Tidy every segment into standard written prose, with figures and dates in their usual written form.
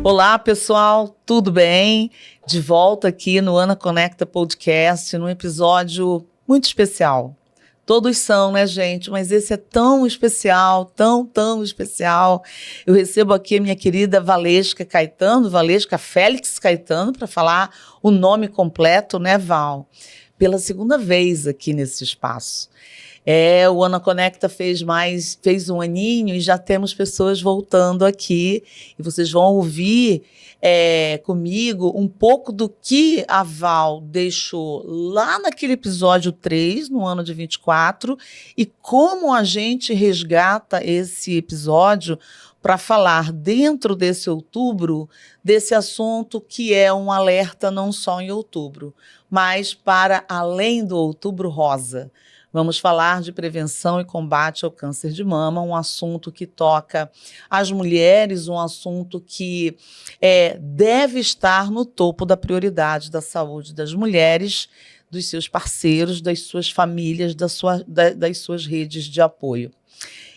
Olá, pessoal, tudo bem? De volta aqui no Ana Conecta Podcast, num episódio muito especial. Todos são, né, gente? Mas esse é tão especial, tão especial. Eu recebo aqui a minha querida Valesca Caetano, Valesca Félix Caetano, para falar o nome completo, né, Val? Pela segunda vez aqui nesse espaço. O Ana Conecta fez um aninho e já temos pessoas voltando aqui. E vocês vão ouvir comigo um pouco do que a Val deixou lá naquele episódio 3, no ano de 24, e como a gente resgata esse episódio para falar dentro desse outubro, desse assunto que é um alerta não só em outubro, mas para além do Outubro Rosa. Vamos falar de prevenção e combate ao câncer de mama, um assunto que toca as mulheres, um assunto que deve estar no topo da prioridade da saúde das mulheres, dos seus parceiros, das suas famílias, das suas redes de apoio.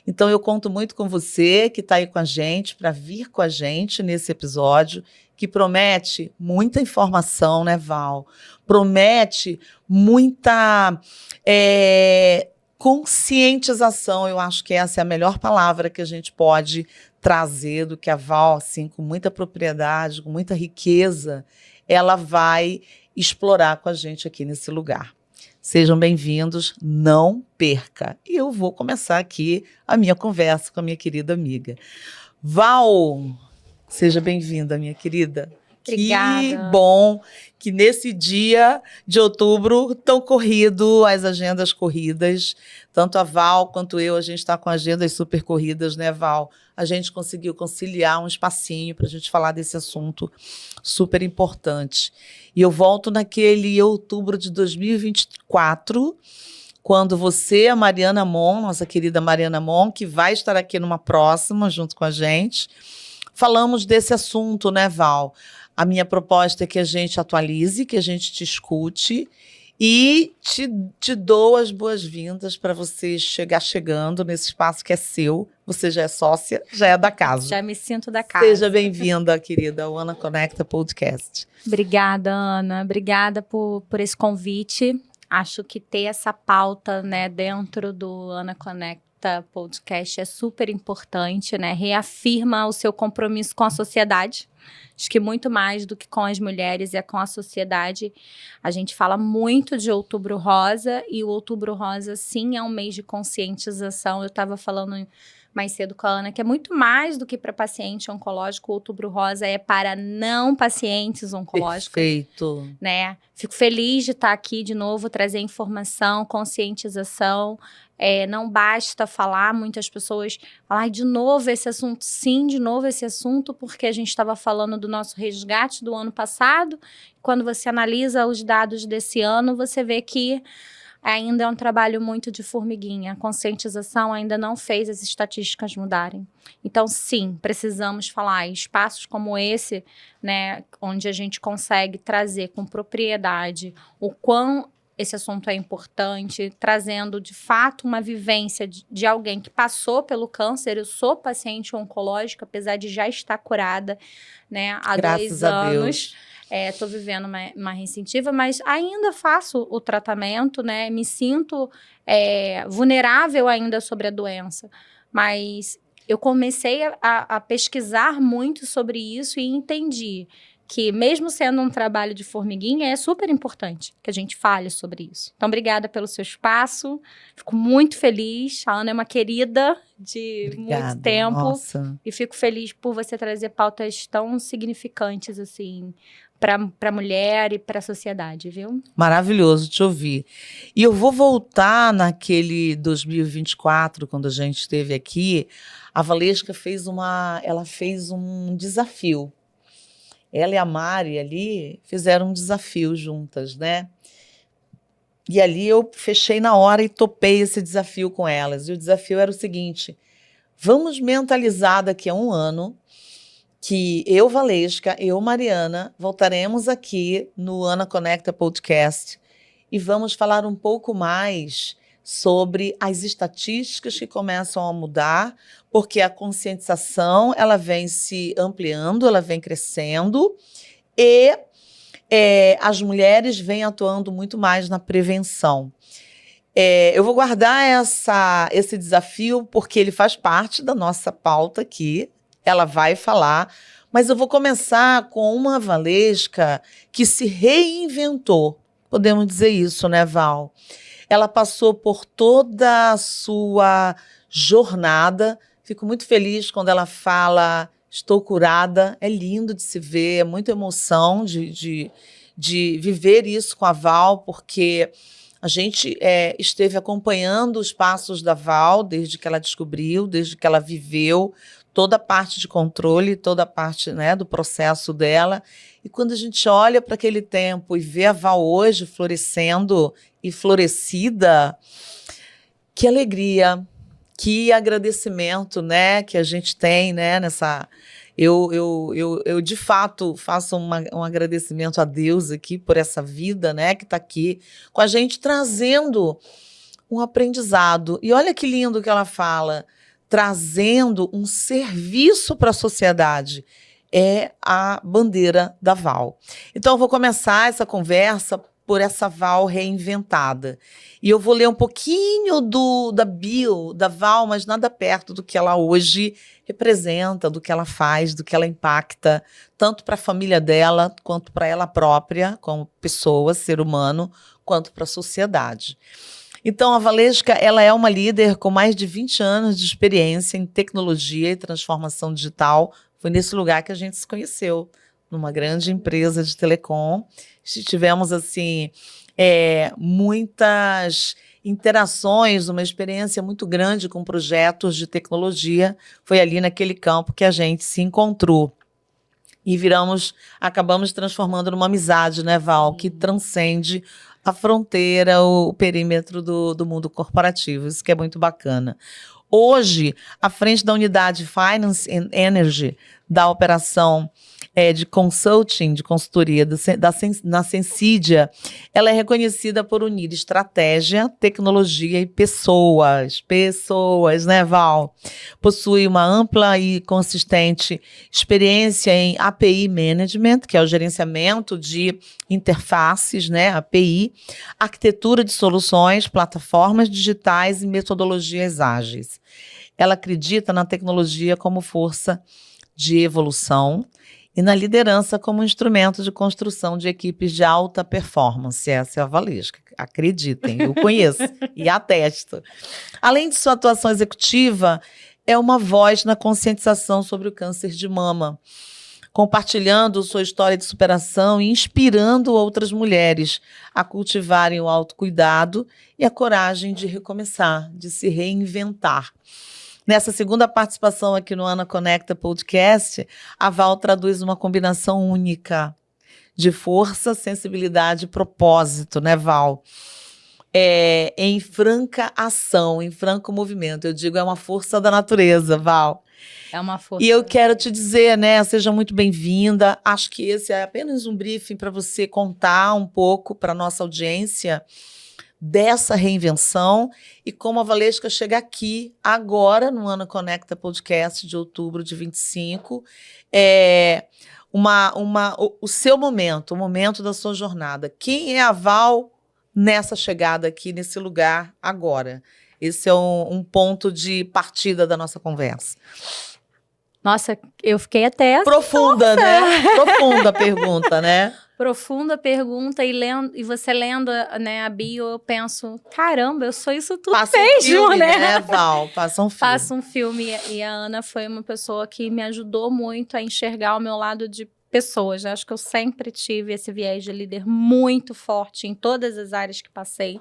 Então, eu conto muito com você que está aí com a gente, para vir com a gente nesse episódio, que promete muita informação, né, Val? Promete muita conscientização. Eu acho que essa é a melhor palavra que a gente pode trazer, do que a Val, assim, com muita propriedade, com muita riqueza, ela vai explorar com a gente aqui nesse lugar. Sejam bem-vindos, não perca. E eu vou começar aqui a minha conversa com a minha querida amiga. Val, seja bem-vinda, minha querida. Obrigada. Que bom que nesse dia de outubro tão corrido, as agendas corridas, tanto a Val quanto eu, a gente está com agendas super corridas, né, Val? A gente conseguiu conciliar um espacinho para a gente falar desse assunto super importante. E eu volto naquele outubro de 2024, quando você, a Mariana Mon, nossa querida Mariana Mon, que vai estar aqui numa próxima junto com a gente, falamos desse assunto, né, Val? A minha proposta é que a gente atualize, que a gente te escute e te dou as boas-vindas para você chegando nesse espaço que é seu. Você já é sócia, já é da casa. Já me sinto da casa. Seja bem-vinda, querida, ao Ana Conecta Podcast. Obrigada, Ana. Obrigada por esse convite. Acho que ter essa pauta, né, dentro do Ana Conecta Podcast é super importante, né? Reafirma o seu compromisso com a sociedade. Acho que muito mais do que com as mulheres, é com a sociedade. A gente fala muito de Outubro Rosa, e o Outubro Rosa, sim, é um mês de conscientização. Eu estava falando mais cedo com a Ana, que é muito mais do que para paciente oncológico. O Outubro Rosa é para não pacientes oncológicos. Perfeito. Né? Fico feliz de estar aqui de novo, trazer informação, conscientização. Não basta falar, muitas pessoas falam, de novo esse assunto, sim, de novo esse assunto, porque a gente estava falando do nosso resgate do ano passado. Quando você analisa os dados desse ano, você vê que ainda é um trabalho muito de formiguinha. A conscientização ainda não fez as estatísticas mudarem. Então, sim, precisamos falar. Espaços como esse, né, onde a gente consegue trazer com propriedade o quão esse assunto é importante, trazendo, de fato, uma vivência de alguém que passou pelo câncer. Eu sou paciente oncológica, apesar de já estar curada, né, há Graças 2 a anos. Deus. Estou vivendo uma recidiva, mas ainda faço o tratamento, né? Me sinto vulnerável ainda sobre a doença. Mas eu comecei a pesquisar muito sobre isso e entendi que, mesmo sendo um trabalho de formiguinha, é super importante que a gente fale sobre isso. Então, obrigada pelo seu espaço. Fico muito feliz. A Ana é uma querida de muito tempo. Nossa. E fico feliz por você trazer pautas tão significantes, assim, para a mulher e para a sociedade, viu? Maravilhoso te ouvir. E eu vou voltar naquele 2024, quando a gente esteve aqui. A Valesca fez um desafio. Ela e a Mari ali fizeram um desafio juntas, né? E ali eu fechei na hora e topei esse desafio com elas. E o desafio era o seguinte: vamos mentalizar daqui a um ano que eu, Valesca, eu, Mariana, voltaremos aqui no Ana Conecta Podcast e vamos falar um pouco mais sobre as estatísticas que começam a mudar, porque a conscientização ela vem se ampliando, ela vem crescendo e as mulheres vêm atuando muito mais na prevenção. Eu vou guardar esse desafio porque ele faz parte da nossa pauta aqui, ela vai falar, mas eu vou começar com uma Valesca que se reinventou, podemos dizer isso, né, Val? Ela passou por toda a sua jornada. Fico muito feliz quando ela fala, estou curada. É lindo de se ver, é muita emoção de viver isso com a Val, porque a gente esteve acompanhando os passos da Val desde que ela descobriu, desde que ela viveu toda a parte de controle, toda a parte, né, do processo dela. E quando a gente olha para aquele tempo e vê a Val hoje florescendo e florescida, que alegria, que agradecimento, né, que a gente tem, né, nessa... Eu de fato faço um agradecimento a Deus aqui por essa vida, né, que está aqui com a gente trazendo um aprendizado. E olha que lindo que ela fala, trazendo um serviço para a sociedade. É a bandeira da Val. Então, eu vou começar essa conversa por essa Val reinventada. E eu vou ler um pouquinho da bio da Val, mas nada perto do que ela hoje representa, do que ela faz, do que ela impacta, tanto para a família dela, quanto para ela própria, como pessoa, ser humano, quanto para a sociedade. Então, a Valesca, ela é uma líder com mais de 20 anos de experiência em tecnologia e transformação digital. Foi nesse lugar que a gente se conheceu, numa grande empresa de telecom. Tivemos, assim, muitas interações, uma experiência muito grande com projetos de tecnologia. Foi ali naquele campo que a gente se encontrou. E acabamos transformando numa amizade, né, Val, que transcende a fronteira, o perímetro do mundo corporativo. Isso que é muito bacana. Hoje, à frente da unidade Finance and Energy, da operação de consulting, de consultoria na Sensidia, ela é reconhecida por unir estratégia, tecnologia e pessoas. Pessoas, né, Val? Possui uma ampla e consistente experiência em API Management, que é o gerenciamento de interfaces, né, API, arquitetura de soluções, plataformas digitais e metodologias ágeis. Ela acredita na tecnologia como força de evolução e na liderança como instrumento de construção de equipes de alta performance. Essa é a Valesca, acreditem, eu conheço e atesto. Além de sua atuação executiva, é uma voz na conscientização sobre o câncer de mama, compartilhando sua história de superação e inspirando outras mulheres a cultivarem o autocuidado e a coragem de recomeçar, de se reinventar. Nessa segunda participação aqui no Ana Conecta Podcast, a Val traduz uma combinação única de força, sensibilidade e propósito, né, Val? Em franca ação, em franco movimento. Eu digo, é uma força da natureza, Val. É uma força. E eu quero te dizer, né, seja muito bem-vinda. Acho que esse é apenas um briefing para você contar um pouco para a nossa audiência dessa reinvenção e como a Valesca chega aqui agora no Ana Conecta Podcast de outubro de 25, o seu momento, o momento da sua jornada. Quem é a Val nessa chegada aqui, nesse lugar agora? Esse é um ponto de partida da nossa conversa. Nossa, eu fiquei até... Profunda, né? Profunda a pergunta, né? Profunda pergunta, e você lendo, né, a bio, eu penso, caramba, eu sou isso tudo Passa mesmo, um filme, né? Val? Passa um filme. Passa um filme, e a Ana foi uma pessoa que me ajudou muito a enxergar o meu lado de pessoas. Acho que eu sempre tive esse viés de líder muito forte em todas as áreas que passei.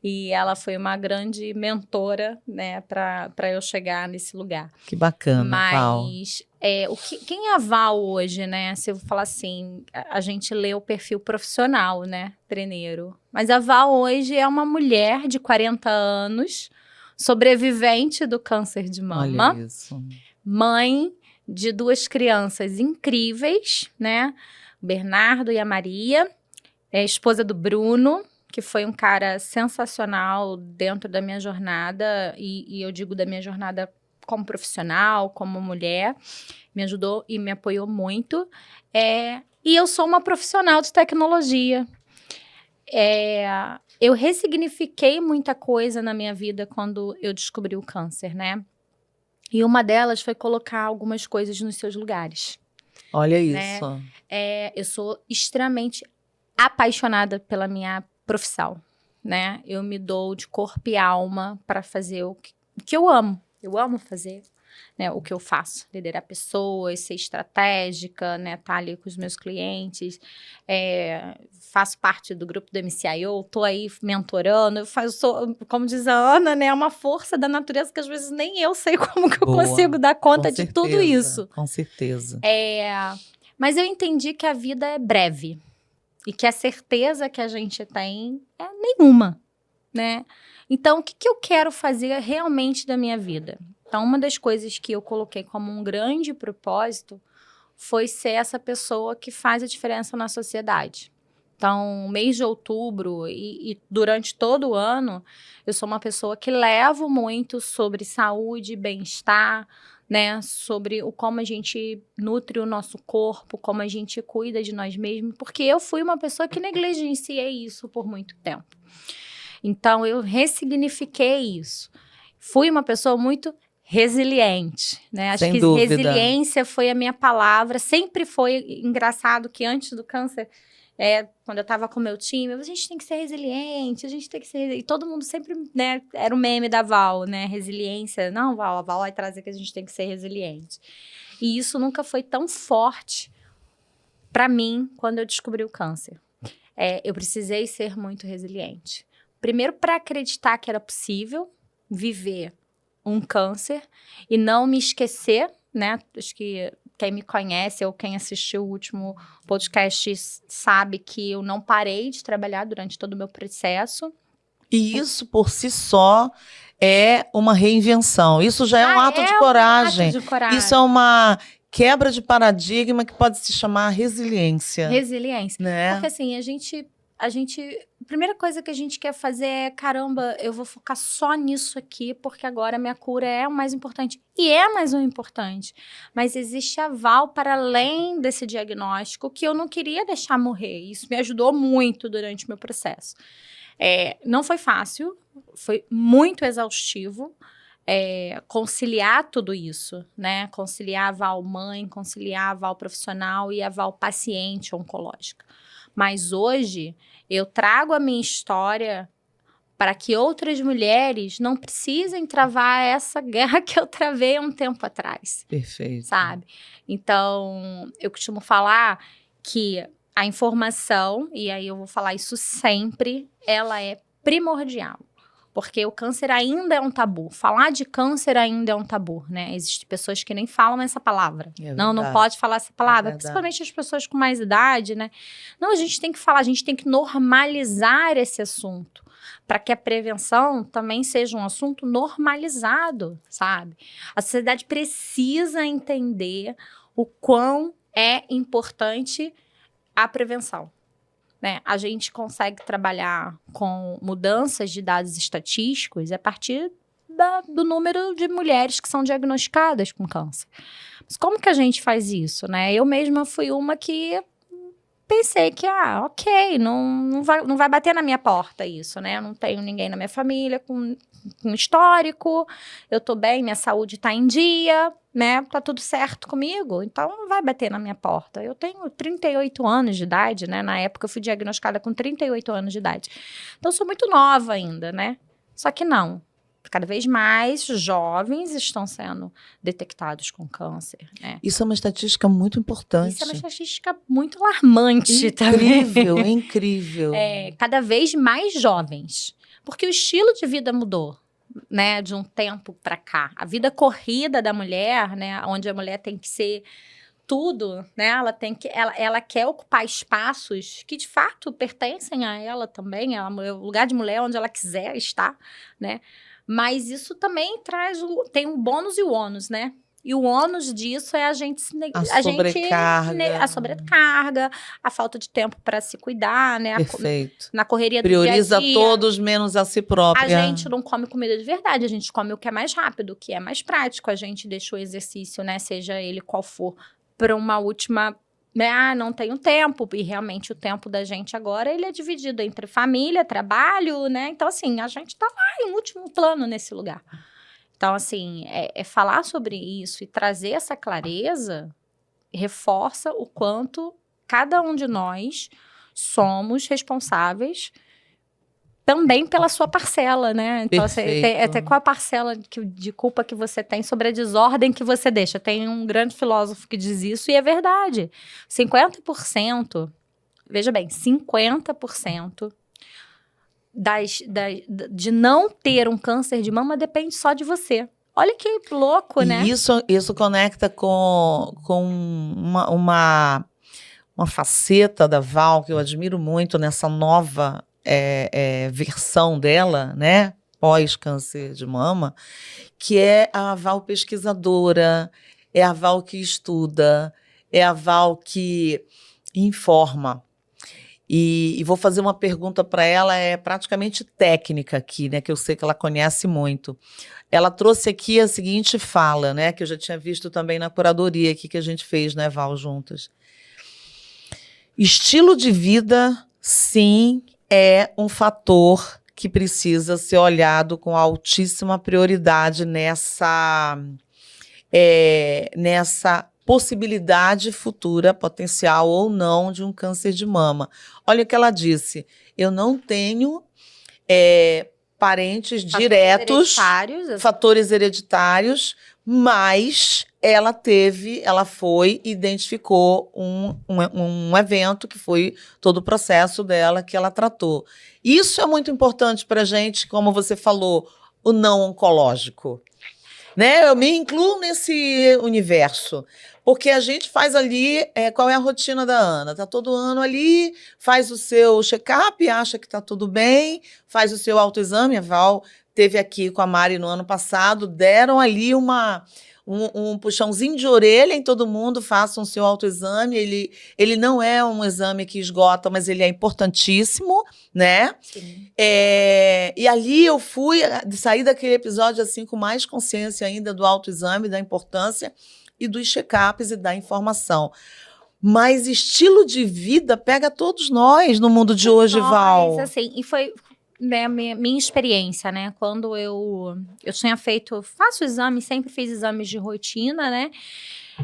E ela foi uma grande mentora, né, para eu chegar nesse lugar. Que bacana, Val. Mas quem é a Val hoje, né? Se eu falar assim, a gente lê o perfil profissional, né, primeiro. Mas a Val hoje é uma mulher de 40 anos, sobrevivente do câncer de mama. Olha isso. Mãe de 2 crianças incríveis, né? O Bernardo e a Maria. Esposa do Bruno, que foi um cara sensacional dentro da minha jornada, e eu digo da minha jornada como profissional, como mulher, me ajudou e me apoiou muito. E eu sou uma profissional de tecnologia. Eu ressignifiquei muita coisa na minha vida quando eu descobri o câncer, né? E uma delas foi colocar algumas coisas nos seus lugares. Olha né? isso. Eu sou extremamente apaixonada pela minha profissão, né? Eu me dou de corpo e alma para fazer o que eu amo. Eu amo fazer, né, o que eu faço. Liderar pessoas, ser estratégica, né? Estar ali com os meus clientes. Faço parte do grupo do MCIO, estou aí mentorando. Sou, como diz a Ana, né? É uma força da natureza que às vezes nem eu sei como que eu consigo dar conta de tudo isso. Com certeza. Mas eu entendi que a vida é breve. E que a certeza que a gente tem é nenhuma, né? Então, o que eu quero fazer realmente da minha vida? Então, uma das coisas que eu coloquei como um grande propósito foi ser essa pessoa que faz a diferença na sociedade. Então, mês de outubro e durante todo o ano, eu sou uma pessoa que levo muito sobre saúde, bem-estar, né? Sobre como a gente nutre o nosso corpo, como a gente cuida de nós mesmos, porque eu fui uma pessoa que negligenciei isso por muito tempo. Então, eu ressignifiquei isso. Fui uma pessoa muito resiliente, né? Acho Sem que dúvida. Resiliência foi a minha palavra. Sempre foi engraçado que antes do câncer, quando eu estava com o meu time, a gente tem que ser resiliente, a gente tem que ser... E todo mundo sempre, né? Era o meme da Val, né? Resiliência. Não, Val, a Val vai trazer que a gente tem que ser resiliente. E isso nunca foi tão forte para mim quando eu descobri o câncer. Eu precisei ser muito resiliente. Primeiro, para acreditar que era possível viver um câncer e não me esquecer, né? Acho que quem me conhece ou quem assistiu o último podcast sabe que eu não parei de trabalhar durante todo o meu processo. E isso, por si só, é uma reinvenção. Isso já é um ato de coragem. Um ato de coragem. Isso é uma quebra de paradigma que pode se chamar resiliência. Resiliência. Né? Porque assim, a primeira coisa que a gente quer fazer é, caramba, eu vou focar só nisso aqui, porque agora a minha cura é o mais importante. E é mais um importante. Mas existe aval para além desse diagnóstico que eu não queria deixar morrer. Isso me ajudou muito durante o meu processo. Não foi fácil, foi muito exaustivo. Conciliar tudo isso, né? Conciliar a aval mãe, conciliar a aval profissional e a aval paciente oncológica. Mas hoje, eu trago a minha história para que outras mulheres não precisem travar essa guerra que eu travei há um tempo atrás. Perfeito. Sabe? Então, eu costumo falar que a informação, e aí eu vou falar isso sempre, ela é primordial. Porque o câncer ainda é um tabu. Falar de câncer ainda é um tabu, né? Existem pessoas que nem falam essa palavra. Não pode falar essa palavra. Principalmente as pessoas com mais idade, né? Não, a gente tem que falar, a gente tem que normalizar esse assunto. Para que a prevenção também seja um assunto normalizado, sabe? A sociedade precisa entender o quão é importante a prevenção. Né? A gente consegue trabalhar com mudanças de dados estatísticos a partir do número de mulheres que são diagnosticadas com câncer. Mas como que a gente faz isso? Né? Eu mesma fui uma que pensei que, ok, não vai bater na minha porta isso, né? Eu não tenho ninguém na minha família com histórico, eu tô bem, minha saúde tá em dia, né? Tá tudo certo comigo, então não vai bater na minha porta. Eu tenho 38 anos de idade, né? Na época eu fui diagnosticada com 38 anos de idade. Então eu sou muito nova ainda, né? Só que não. Cada vez mais jovens estão sendo detectados com câncer. Né? Isso é uma estatística muito importante. Isso é uma estatística muito alarmante também. Incrível. Cada vez mais jovens. Porque o estilo de vida mudou, né, de um tempo para cá. A vida corrida da mulher, né, onde a mulher tem que ser tudo, né, ela quer ocupar espaços que de fato pertencem a ela também, o lugar de mulher onde ela quiser estar, né. Mas isso também tem um bônus e o ônus, né. E o ônus disso é a gente sobrecarga. A sobrecarga, a falta de tempo para se cuidar, né? Perfeito. Na correria do Prioriza dia a dia. todos menos a si própria. A gente não come comida de verdade, a gente come o que é mais rápido, o que é mais prático. A gente deixa o exercício, né? Seja ele qual for, para uma última... Né? Não tenho tempo. E realmente o tempo da gente agora, ele é dividido entre família, trabalho, né? Então, assim, a gente tá lá em último plano nesse lugar. Então, assim, falar sobre isso e trazer essa clareza reforça o quanto cada um de nós somos responsáveis também pela sua parcela, né? Então, até qual a parcela de culpa que você tem sobre a desordem que você deixa? Tem um grande filósofo que diz isso e é verdade. 50%, veja bem, 50% de não ter um câncer de mama depende só de você. Olha que louco, né? E isso conecta com uma faceta da Val que eu admiro muito nessa nova versão dela, né? Pós-câncer de mama, que é a Val pesquisadora, é a Val que estuda, é a Val que informa. E vou fazer uma pergunta para ela, praticamente técnica aqui, né? Que eu sei que ela conhece muito. Ela trouxe aqui a seguinte fala, né? Que eu já tinha visto também na curadoria aqui que a gente fez, né, Val, juntas. Estilo de vida, sim, é um fator que precisa ser olhado com altíssima prioridade nessa possibilidade futura, potencial ou não, de um câncer de mama. Olha o que ela disse. Eu não tenho parentes diretos, fatores hereditários, mas ela foi e identificou um evento que foi todo o processo dela que ela tratou. Isso é muito importante para a gente, como você falou, o não oncológico. Né? Eu me incluo nesse universo, porque a gente faz ali, qual é a rotina da Ana? Tá todo ano ali, faz o seu check-up, acha que tá tudo bem, faz o seu autoexame. A Val teve aqui com a Mari no ano passado, deram ali um puxãozinho de orelha em todo mundo, façam o seu autoexame. Ele não é um exame que esgota, mas ele é importantíssimo, né? Sim. E ali eu saí daquele episódio assim com mais consciência ainda do autoexame, da importância e dos check-ups e da informação. Mas estilo de vida pega todos nós no mundo de hoje, Val. Assim, e foi... minha experiência, né? Quando eu tinha faço exame, sempre fiz exames de rotina, né?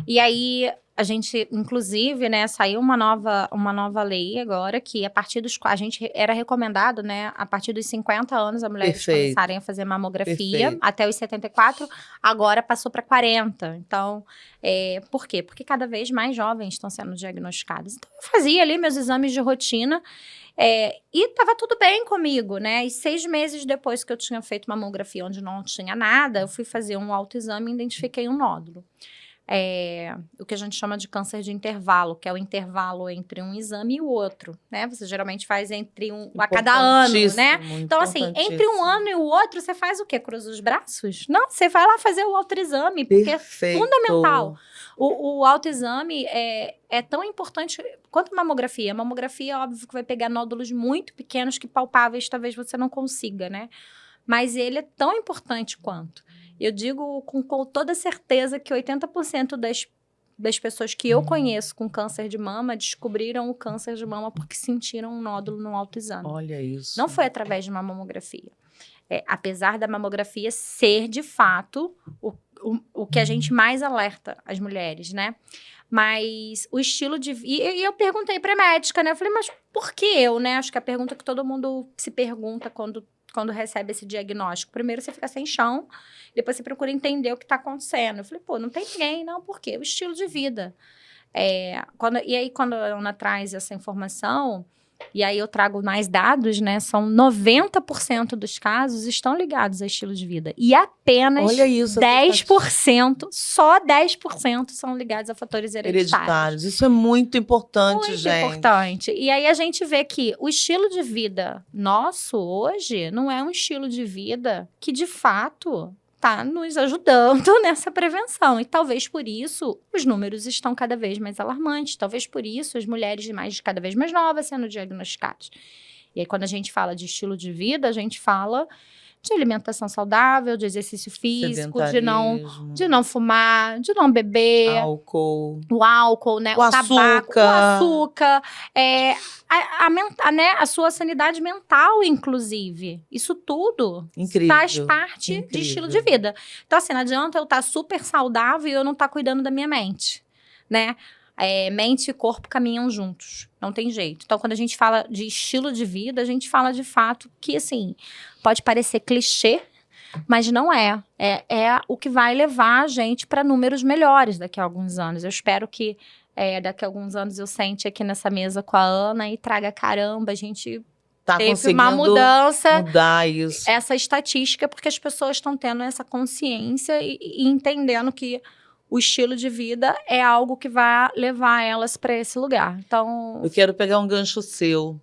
E aí a gente, inclusive, né, saiu uma nova lei agora que a gente era recomendado, né, a partir dos 50 anos as mulheres começarem a fazer mamografia até os 74, agora passou para 40. Então, por quê? Porque cada vez mais jovens estão sendo diagnosticados. Então, eu fazia ali meus exames de rotina. E estava tudo bem comigo, né? E 6 meses depois que eu tinha feito mamografia onde não tinha nada, eu fui fazer um autoexame e identifiquei um nódulo. O que a gente chama de câncer de intervalo, que é o intervalo entre um exame e o outro, né? Você geralmente faz a cada ano, né? Então, assim, entre um ano e o outro, você faz o quê? Cruza os braços? Não, você vai lá fazer o autoexame, porque é fundamental. O autoexame é tão importante quanto a mamografia. A mamografia, óbvio, que vai pegar nódulos muito pequenos que palpáveis talvez você não consiga, né? Mas ele é tão importante quanto. Eu digo com toda certeza que 80% das pessoas que eu conheço com câncer de mama descobriram o câncer de mama porque sentiram um nódulo no autoexame. Olha isso. Não foi através de uma mamografia. Apesar da mamografia ser, de fato, o que a gente mais alerta as mulheres, né? Mas o estilo de vida... E eu perguntei pra médica, né? Eu falei, mas por que eu, né? Acho que é a pergunta que todo mundo se pergunta quando recebe esse diagnóstico. Primeiro você fica sem chão, depois você procura entender o que está acontecendo. Eu falei, não tem ninguém, não, por quê? O estilo de vida. E aí, quando a Ana traz essa informação, e aí eu trago mais dados, né? São 90% dos casos estão ligados a estilo de vida. E apenas 10%, só 10% são ligados a fatores hereditários. Isso é muito importante, muito gente. Muito importante. E aí a gente vê que o estilo de vida nosso hoje não é um estilo de vida que, de fato, está nos ajudando nessa prevenção. E talvez por isso os números estão cada vez mais alarmantes. Talvez por isso as mulheres cada vez mais novas sendo diagnosticadas. E aí, quando a gente fala de estilo de vida, a gente fala de alimentação saudável, de exercício físico, de não fumar, de não beber. O álcool, né? O tabaco, o açúcar. Né? A sua sanidade mental, inclusive. Isso tudo faz parte de estilo de vida. Então, assim, não adianta eu estar super saudável e eu não estar cuidando da minha mente, né? Mente e corpo caminham juntos, não tem jeito. Então, quando a gente fala de estilo de vida, a gente fala de fato que, assim, pode parecer clichê, mas não é. É o que vai levar a gente para números melhores daqui a alguns anos. Eu espero que daqui a alguns anos eu sente aqui nessa mesa com a Ana e traga, caramba, a gente teve uma mudança, mudar isso. Essa estatística, porque as pessoas estão tendo essa consciência e entendendo que o estilo de vida é algo que vai levar elas para esse lugar. Então, eu quero pegar um gancho seu,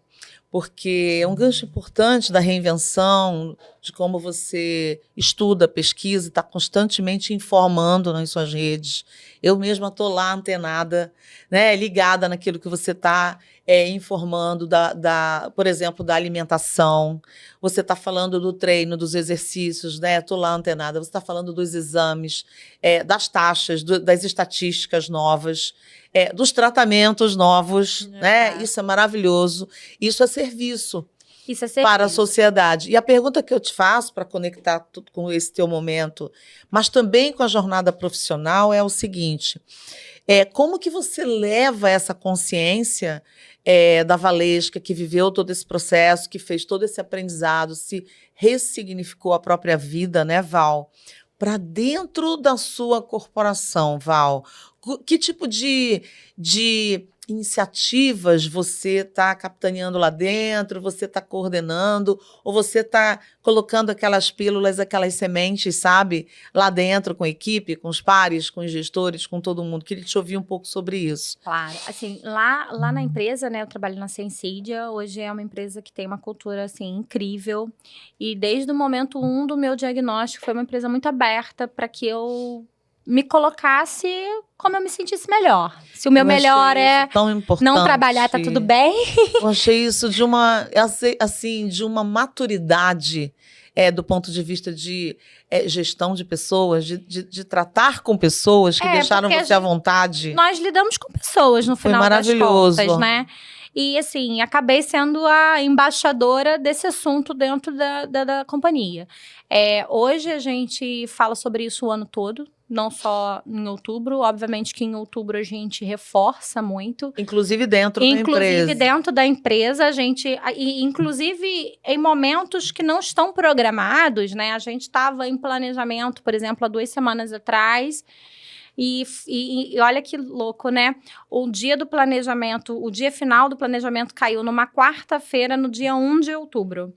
porque é um gancho importante da reinvenção, de como você estuda, pesquisa, está constantemente informando nas suas redes. Eu mesma estou lá antenada, né, ligada naquilo que você está informando, por exemplo, da alimentação. Você está falando do treino, dos exercícios, né? Estou lá antenada. Você está falando dos exames, das taxas, das estatísticas novas, dos tratamentos novos, né? Isso é maravilhoso. Isso é serviço. Isso é serviço para a sociedade. E a pergunta que eu te faço, para conectar tudo com esse teu momento, mas também com a jornada profissional, é o seguinte: como que você leva essa consciência da Valesca, que viveu todo esse processo, que fez todo esse aprendizado, se ressignificou a própria vida, né, Val, para dentro da sua corporação, Val? Que tipo de iniciativas você está capitaneando lá dentro, você está coordenando, ou você está colocando aquelas pílulas, aquelas sementes, sabe, lá dentro com a equipe, com os pares, com os gestores, com todo mundo? Queria te ouvir um pouco sobre isso. Claro. Assim, lá na empresa, né, eu trabalho na Sensidia, hoje é uma empresa que tem uma cultura, assim, incrível, e desde o momento 1 do meu diagnóstico, foi uma empresa muito aberta para que eu me colocasse como eu me sentisse melhor. Se o meu melhor é não trabalhar, tá tudo bem. Eu achei isso de uma maturidade do ponto de vista de gestão de pessoas, de tratar com pessoas que deixaram você à vontade. Nós lidamos com pessoas no final das contas, né? E, assim, acabei sendo a embaixadora desse assunto dentro da companhia. Hoje a gente fala sobre isso o ano todo, não só em outubro. Obviamente que em outubro a gente reforça muito. Inclusive dentro da empresa. Inclusive dentro da empresa, a gente... Inclusive em momentos que não estão programados, né? A gente estava em planejamento, por exemplo, há 2 semanas atrás... E olha que louco, né? O dia do planejamento, o dia final do planejamento caiu numa quarta-feira, no dia 1 de outubro.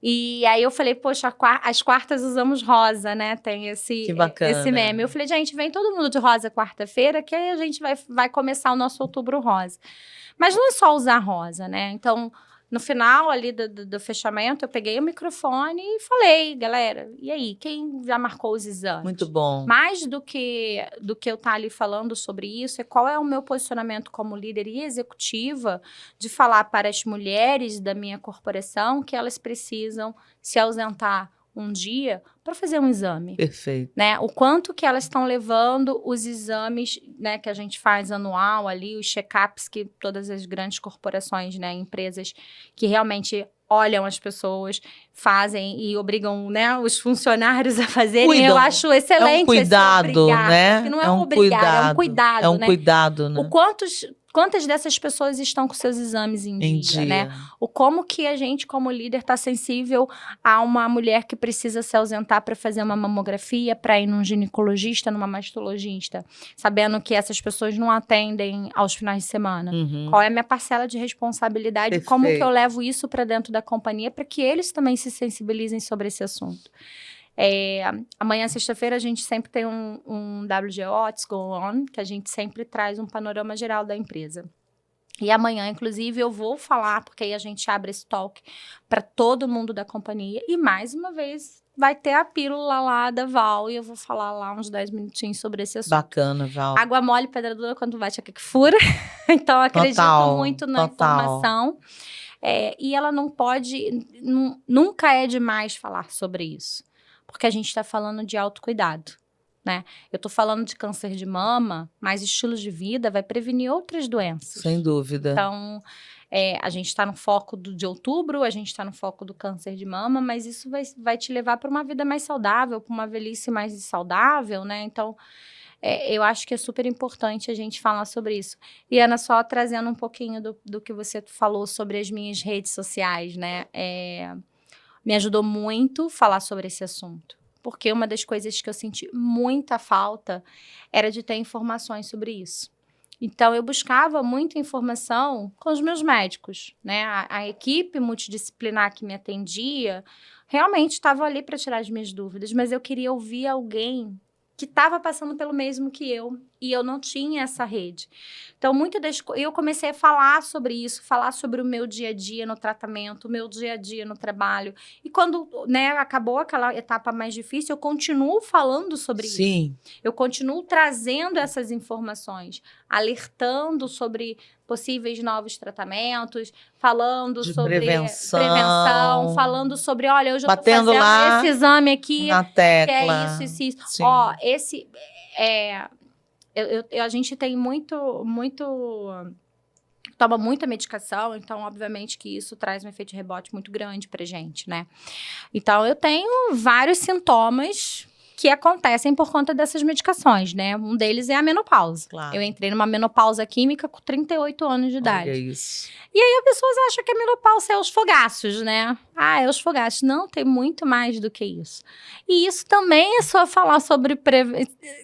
E aí eu falei, poxa, as quartas usamos rosa, né? Tem esse meme. Eu falei, gente, vem todo mundo de rosa quarta-feira, que aí a gente vai começar o nosso outubro rosa. Mas não é só usar rosa, né? Então... No final ali do fechamento, eu peguei o microfone e falei, galera, e aí, quem já marcou os exames? Muito bom. Mais do que eu estar ali falando sobre isso, qual é o meu posicionamento como líder e executiva de falar para as mulheres da minha corporação que elas precisam se ausentar um dia para fazer um exame. Perfeito. Né? O quanto que elas estão levando os exames, né, que a gente faz anual ali, os check-ups que todas as grandes corporações, né, empresas que realmente olham as pessoas, fazem e obrigam, né, os funcionários a fazerem. Cuidam. Eu acho excelente. É um cuidado, né? Que não é um obrigar, é um cuidado. É um cuidado, né? Quantas dessas pessoas estão com seus exames em dia, né? Como que a gente, como líder, está sensível a uma mulher que precisa se ausentar para fazer uma mamografia, para ir num ginecologista, numa mastologista, sabendo que essas pessoas não atendem aos finais de semana. Qual é a minha parcela de responsabilidade? Perfeito. Como que eu levo isso para dentro da companhia para que eles também se sensibilizem sobre esse assunto? Amanhã, sexta-feira, a gente sempre tem um WGO, What's Going On, que a gente sempre traz um panorama geral da empresa. E amanhã, inclusive, eu vou falar, porque aí a gente abre esse talk para todo mundo da companhia. E, mais uma vez, vai ter a pílula lá da Val e eu vou falar lá uns 10 minutinhos sobre esse assunto. Bacana, Val. Água mole, pedra dura, quando bate aqui que fura. Então, eu acredito muito na informação. E ela não pode... Nunca é demais falar sobre isso. Porque a gente está falando de autocuidado, né? Eu tô falando de câncer de mama, mas estilo de vida vai prevenir outras doenças. Sem dúvida. Então... a gente está no foco de outubro, a gente está no foco do câncer de mama, mas isso vai te levar para uma vida mais saudável, para uma velhice mais saudável, né? Então, eu acho que é super importante a gente falar sobre isso. E, Ana, só trazendo um pouquinho do que você falou sobre as minhas redes sociais, né? Me ajudou muito falar sobre esse assunto. Porque uma das coisas que eu senti muita falta era de ter informações sobre isso. Então, eu buscava muita informação com os meus médicos, né? A equipe multidisciplinar que me atendia realmente estava ali para tirar as minhas dúvidas, mas eu queria ouvir alguém que estava passando pelo mesmo que eu, e eu não tinha essa rede. Então, eu comecei a falar sobre isso, falar sobre o meu dia a dia no tratamento, o meu dia a dia no trabalho. E quando, né, acabou aquela etapa mais difícil, eu continuo falando sobre isso. Eu continuo trazendo essas informações, alertando sobre possíveis novos tratamentos, falando sobre prevenção, falando sobre, olha, hoje eu tô fazendo esse exame aqui, na tecla. que é isso. Sim. Ó, a gente tem toma muita medicação, então, obviamente, que isso traz um efeito de rebote muito grande pra gente, né? Então, eu tenho vários sintomas que acontecem por conta dessas medicações, né? Um deles é a menopausa. Claro. Eu entrei numa menopausa química com 38 anos de idade. Olha isso. E aí, as pessoas acham que a menopausa é os fogaços, né? É os fogaços. Não, tem muito mais do que isso. E isso também é só falar sobre...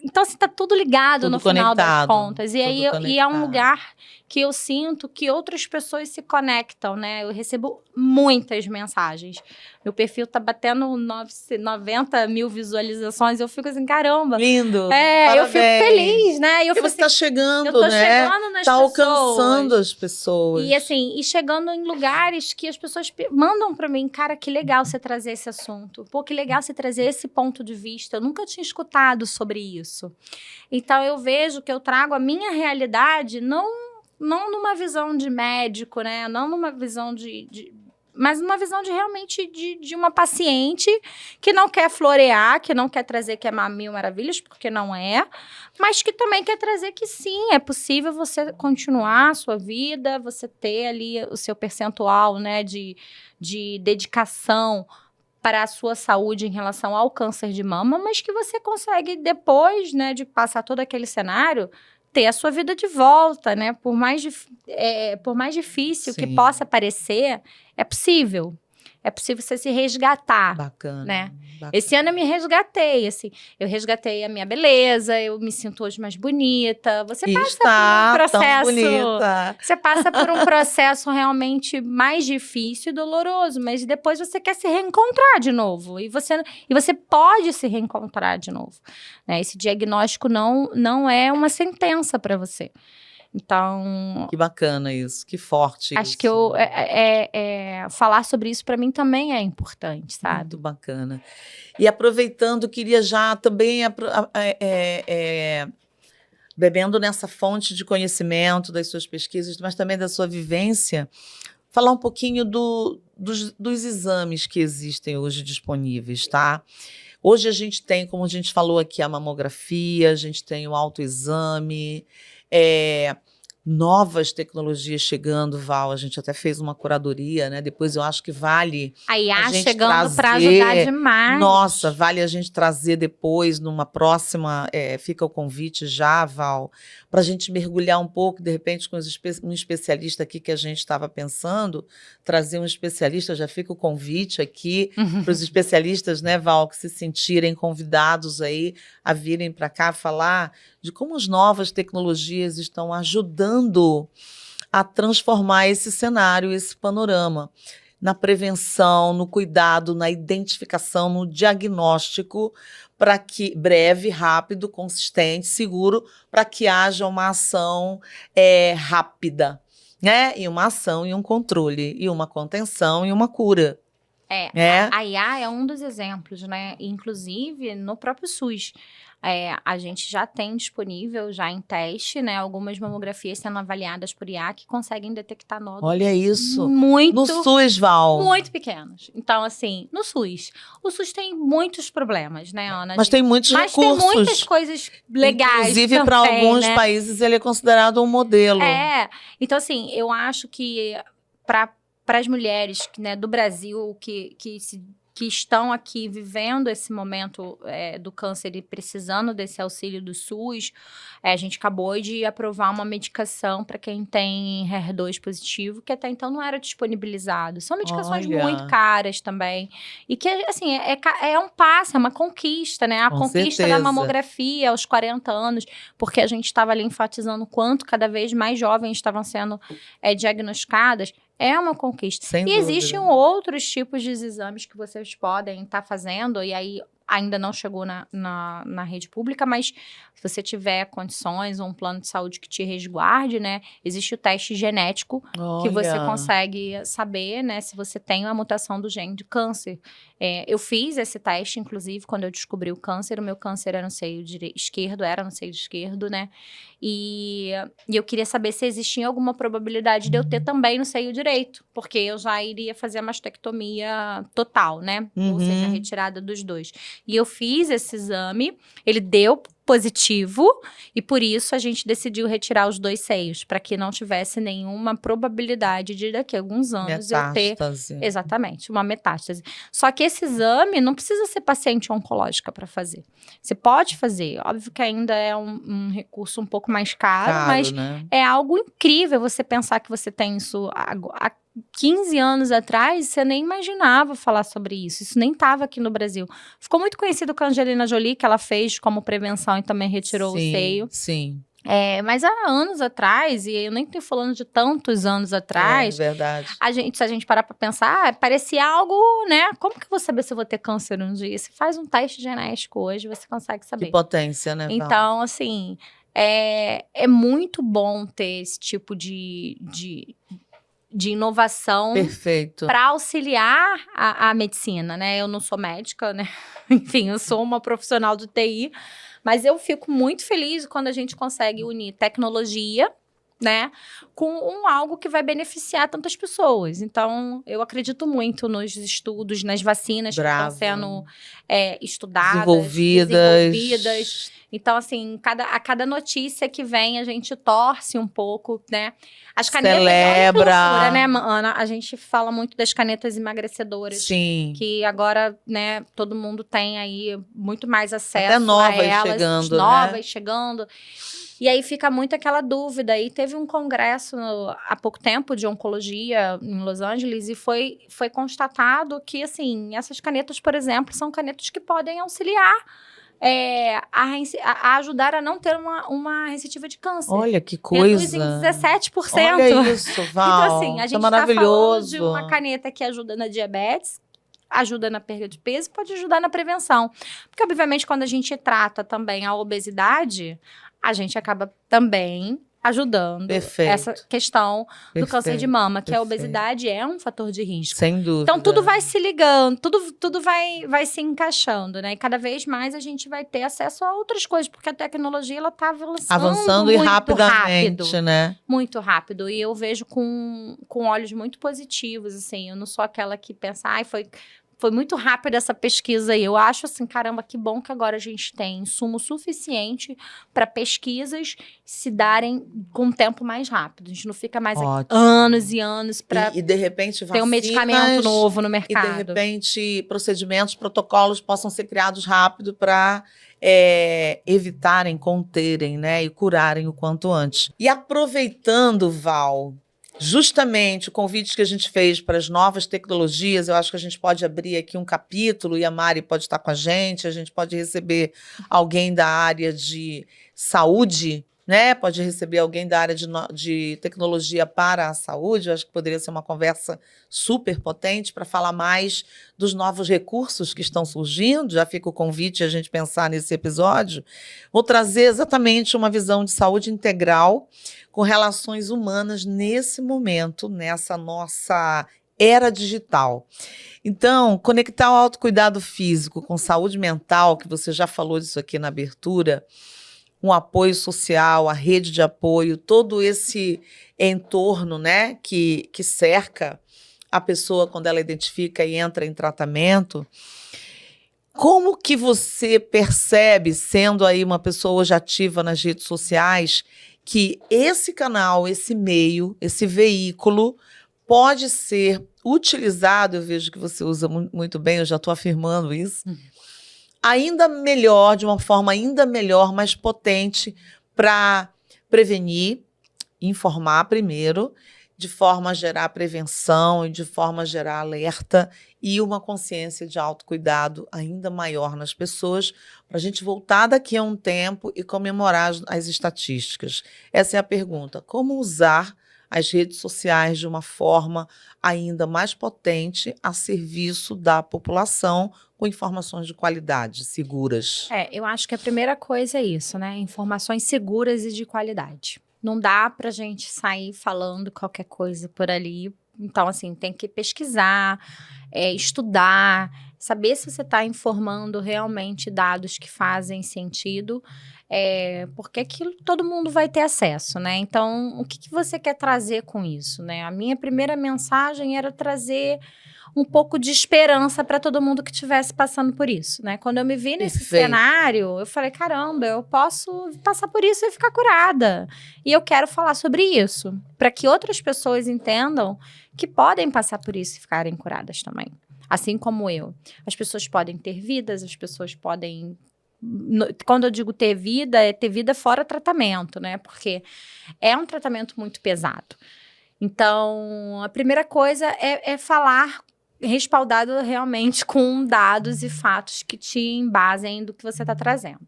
Então, assim, tá tudo ligado tudo no final das contas. E aí, e é um lugar que eu sinto que outras pessoas se conectam, né? Eu recebo muitas mensagens. Meu perfil tá batendo 90 mil visualizações. Eu fico assim, caramba. Lindo. Eu fico feliz, né? E você tá chegando, eu tô né? chegando nas tá pessoas. Alcançando as pessoas. E assim, chegando em lugares que as pessoas mandam pra mim, cara, que legal você trazer esse assunto. Pô, que legal você trazer esse ponto de vista. Eu nunca tinha escutado sobre isso. Então, eu vejo que eu trago a minha realidade, não numa visão de médico, né? Não numa visão mas numa visão de realmente de uma paciente que não quer florear, que não quer trazer que é mil maravilhas, porque não é, mas que também quer trazer que sim, é possível você continuar a sua vida, você ter ali o seu percentual, né, de dedicação para a sua saúde em relação ao câncer de mama, mas que você consegue depois, né, de passar todo aquele cenário, ter a sua vida de volta, né? Por mais difícil que possa parecer, é possível. É possível você se resgatar. Bacana. Né? Bacana. Esse ano eu me resgatei, assim. Eu resgatei a minha beleza, eu me sinto hoje mais bonita. Você passa por um processo... tão bonita. Você passa por um processo realmente mais difícil e doloroso, mas depois você quer se reencontrar de novo. E você pode se reencontrar de novo. Né? Esse diagnóstico não é uma sentença para você. Então... Que bacana isso, que forte acho isso. que falar sobre isso para mim também é importante, sabe? Muito bacana. E aproveitando, queria já também, bebendo nessa fonte de conhecimento das suas pesquisas, mas também da sua vivência, falar um pouquinho dos exames que existem hoje disponíveis, tá? Hoje a gente tem, como a gente falou aqui, a mamografia, a gente tem o autoexame, novas tecnologias chegando, Val, a gente até fez uma curadoria, né? Depois eu acho que vale a IA gente chegando para ajudar demais. Nossa, vale a gente trazer depois, numa próxima, fica o convite já, Val, para a gente mergulhar um pouco, de repente, com um especialista aqui que a gente estava pensando, trazer um especialista, já fica o convite aqui para os especialistas, né, Val, que se sentirem convidados aí a virem para cá falar de como as novas tecnologias estão ajudando a transformar esse cenário, esse panorama, na prevenção, no cuidado, na identificação, no diagnóstico, para que breve, rápido, consistente, seguro, para que haja uma ação rápida, né? E uma ação e um controle, e uma contenção e uma cura. A IA é um dos exemplos, né? Inclusive, no próprio SUS. A gente já tem disponível, já em teste, né? Algumas mamografias sendo avaliadas por IA que conseguem detectar nódulos. Olha isso. Muito, no SUS, Val. Muito pequenos. Então, assim, no SUS. O SUS tem muitos problemas, né, Ana? Mas tem muitos recursos. Mas tem muitas coisas legais. Inclusive, para alguns países, ele é considerado um modelo. Então, assim, eu acho que para as mulheres, né, do Brasil que estão aqui vivendo esse momento do câncer e precisando desse auxílio do SUS, a gente acabou de aprovar uma medicação para quem tem HER2 positivo, que até então não era disponibilizado. São medicações muito caras também. E que, assim, é um passo, é uma conquista, né? A conquista da mamografia aos 40 anos, porque a gente estava ali enfatizando o quanto cada vez mais jovens estavam sendo diagnosticadas. É uma conquista. Sem dúvida. Existem outros tipos de exames que vocês podem estar fazendo, e aí ainda não chegou na rede pública, mas se você tiver condições ou um plano de saúde que te resguarde, né? Existe o teste genético que você consegue saber, né? Se você tem uma mutação do gene de câncer. Eu fiz esse teste, inclusive, quando eu descobri o câncer. O meu câncer era no seio esquerdo, né? E eu queria saber se existia alguma probabilidade de eu ter também no seio direito, porque eu já iria fazer a mastectomia total, né? Ou seja, a retirada dos dois. E eu fiz esse exame, ele deu positivo, e por isso a gente decidiu retirar os 2 seios, para que não tivesse nenhuma probabilidade de daqui a alguns anos eu ter exatamente uma metástase. Só que esse exame não precisa ser paciente oncológica para fazer. Você pode fazer, óbvio que ainda é um recurso um pouco mais caro, mas né? É algo incrível você pensar que você tem isso há 15 anos atrás, você nem imaginava falar sobre isso. Isso nem estava aqui no Brasil. Ficou muito conhecido com a Angelina Jolie, que ela fez como prevenção e também retirou o seio. Sim. Mas há anos atrás, e eu nem estou falando de tantos anos atrás, verdade. Se a gente parar para pensar, parecia algo, né? Como que eu vou saber se eu vou ter câncer um dia? Você faz um teste genético hoje, você consegue saber. Que potência, né, Val? Então, assim, é muito bom ter esse tipo de inovação para auxiliar a medicina, né? Eu não sou médica, né? Enfim, eu sou uma profissional do TI, mas eu fico muito feliz quando a gente consegue unir tecnologia, né, com algo que vai beneficiar tantas pessoas. Então, eu acredito muito nos estudos, nas vacinas que estão sendo estudadas, desenvolvidas. Então, assim, a cada notícia que vem, a gente torce um pouco, né? As canetas... Celebra. Né, Ana? A gente fala muito das canetas emagrecedoras. Sim. Que agora, né, todo mundo tem aí muito mais acesso Até novas a elas. Chegando, novas chegando. E aí fica muito aquela dúvida. E teve um congresso há pouco tempo de oncologia em Los Angeles e foi constatado que, assim, essas canetas, por exemplo, são canetas que podem auxiliar a ajudar a não ter uma recidiva de câncer. Olha que coisa. Reduz em 17%. Olha isso, Val. Então, assim, a gente está falando de uma caneta que ajuda na diabetes, ajuda na perda de peso, pode ajudar na prevenção. Porque, obviamente, quando a gente trata também a obesidade, a gente acaba também ajudando essa questão do câncer de mama, que a obesidade é um fator de risco. Sem dúvida. Então, tudo vai se ligando, tudo vai se encaixando, né? E cada vez mais a gente vai ter acesso a outras coisas, porque a tecnologia, ela tá avançando e muito rapidamente, rápido, né? Muito rápido. E eu vejo com olhos muito positivos, assim. Eu não sou aquela que pensa, foi muito rápida essa pesquisa aí. Eu acho assim, caramba, que bom que agora a gente tem insumo suficiente para pesquisas se darem com um tempo mais rápido. A gente não fica mais anos e anos para de repente ter um medicamento novo no mercado. E de repente procedimentos, protocolos possam ser criados rápido para evitarem, conterem, né, e curarem o quanto antes. E aproveitando, Val, justamente o convite que a gente fez para as novas tecnologias, eu acho que a gente pode abrir aqui um capítulo e a Mari pode estar com a gente pode receber alguém da área de saúde, né? Pode receber alguém da área de tecnologia para a saúde. Eu acho que poderia ser uma conversa super potente para falar mais dos novos recursos que estão surgindo. Já fica o convite a gente pensar nesse episódio. Vou trazer exatamente uma visão de saúde integral com relações humanas nesse momento, nessa nossa era digital. Então, conectar o autocuidado físico com saúde mental, que você já falou disso aqui na abertura, um apoio social, a rede de apoio, todo esse entorno, né, que cerca a pessoa quando ela identifica e entra em tratamento. Como que você percebe, sendo aí uma pessoa hoje ativa nas redes sociais, que esse canal, esse meio, esse veículo pode ser utilizado, eu vejo que você usa muito bem, eu já estou afirmando isso, ainda melhor, de uma forma ainda melhor, mais potente, para prevenir, informar primeiro, de forma a gerar prevenção e de forma a gerar alerta e uma consciência de autocuidado ainda maior nas pessoas, para a gente voltar daqui a um tempo e comemorar as estatísticas. Essa é a pergunta. Como usar as redes sociais de uma forma ainda mais potente a serviço da população, com informações de qualidade, seguras? Eu acho que a primeira coisa é isso, né? Informações seguras e de qualidade. Não dá pra gente sair falando qualquer coisa por ali. Então, assim, tem que pesquisar, estudar, saber se você está informando realmente dados que fazem sentido, porque aquilo todo mundo vai ter acesso, né? Então, o que você quer trazer com isso, né? A minha primeira mensagem era trazer um pouco de esperança para todo mundo que estivesse passando por isso, né? Quando eu me vi nesse cenário, eu falei, caramba, eu posso passar por isso e ficar curada. E eu quero falar sobre isso, para que outras pessoas entendam que podem passar por isso e ficarem curadas também. Assim como eu. As pessoas podem ter vidas, as pessoas podem... Quando eu digo ter vida, é ter vida fora tratamento, né? Porque é um tratamento muito pesado. Então, a primeira coisa é falar respaldado realmente com dados e fatos que te embasem do que você está trazendo.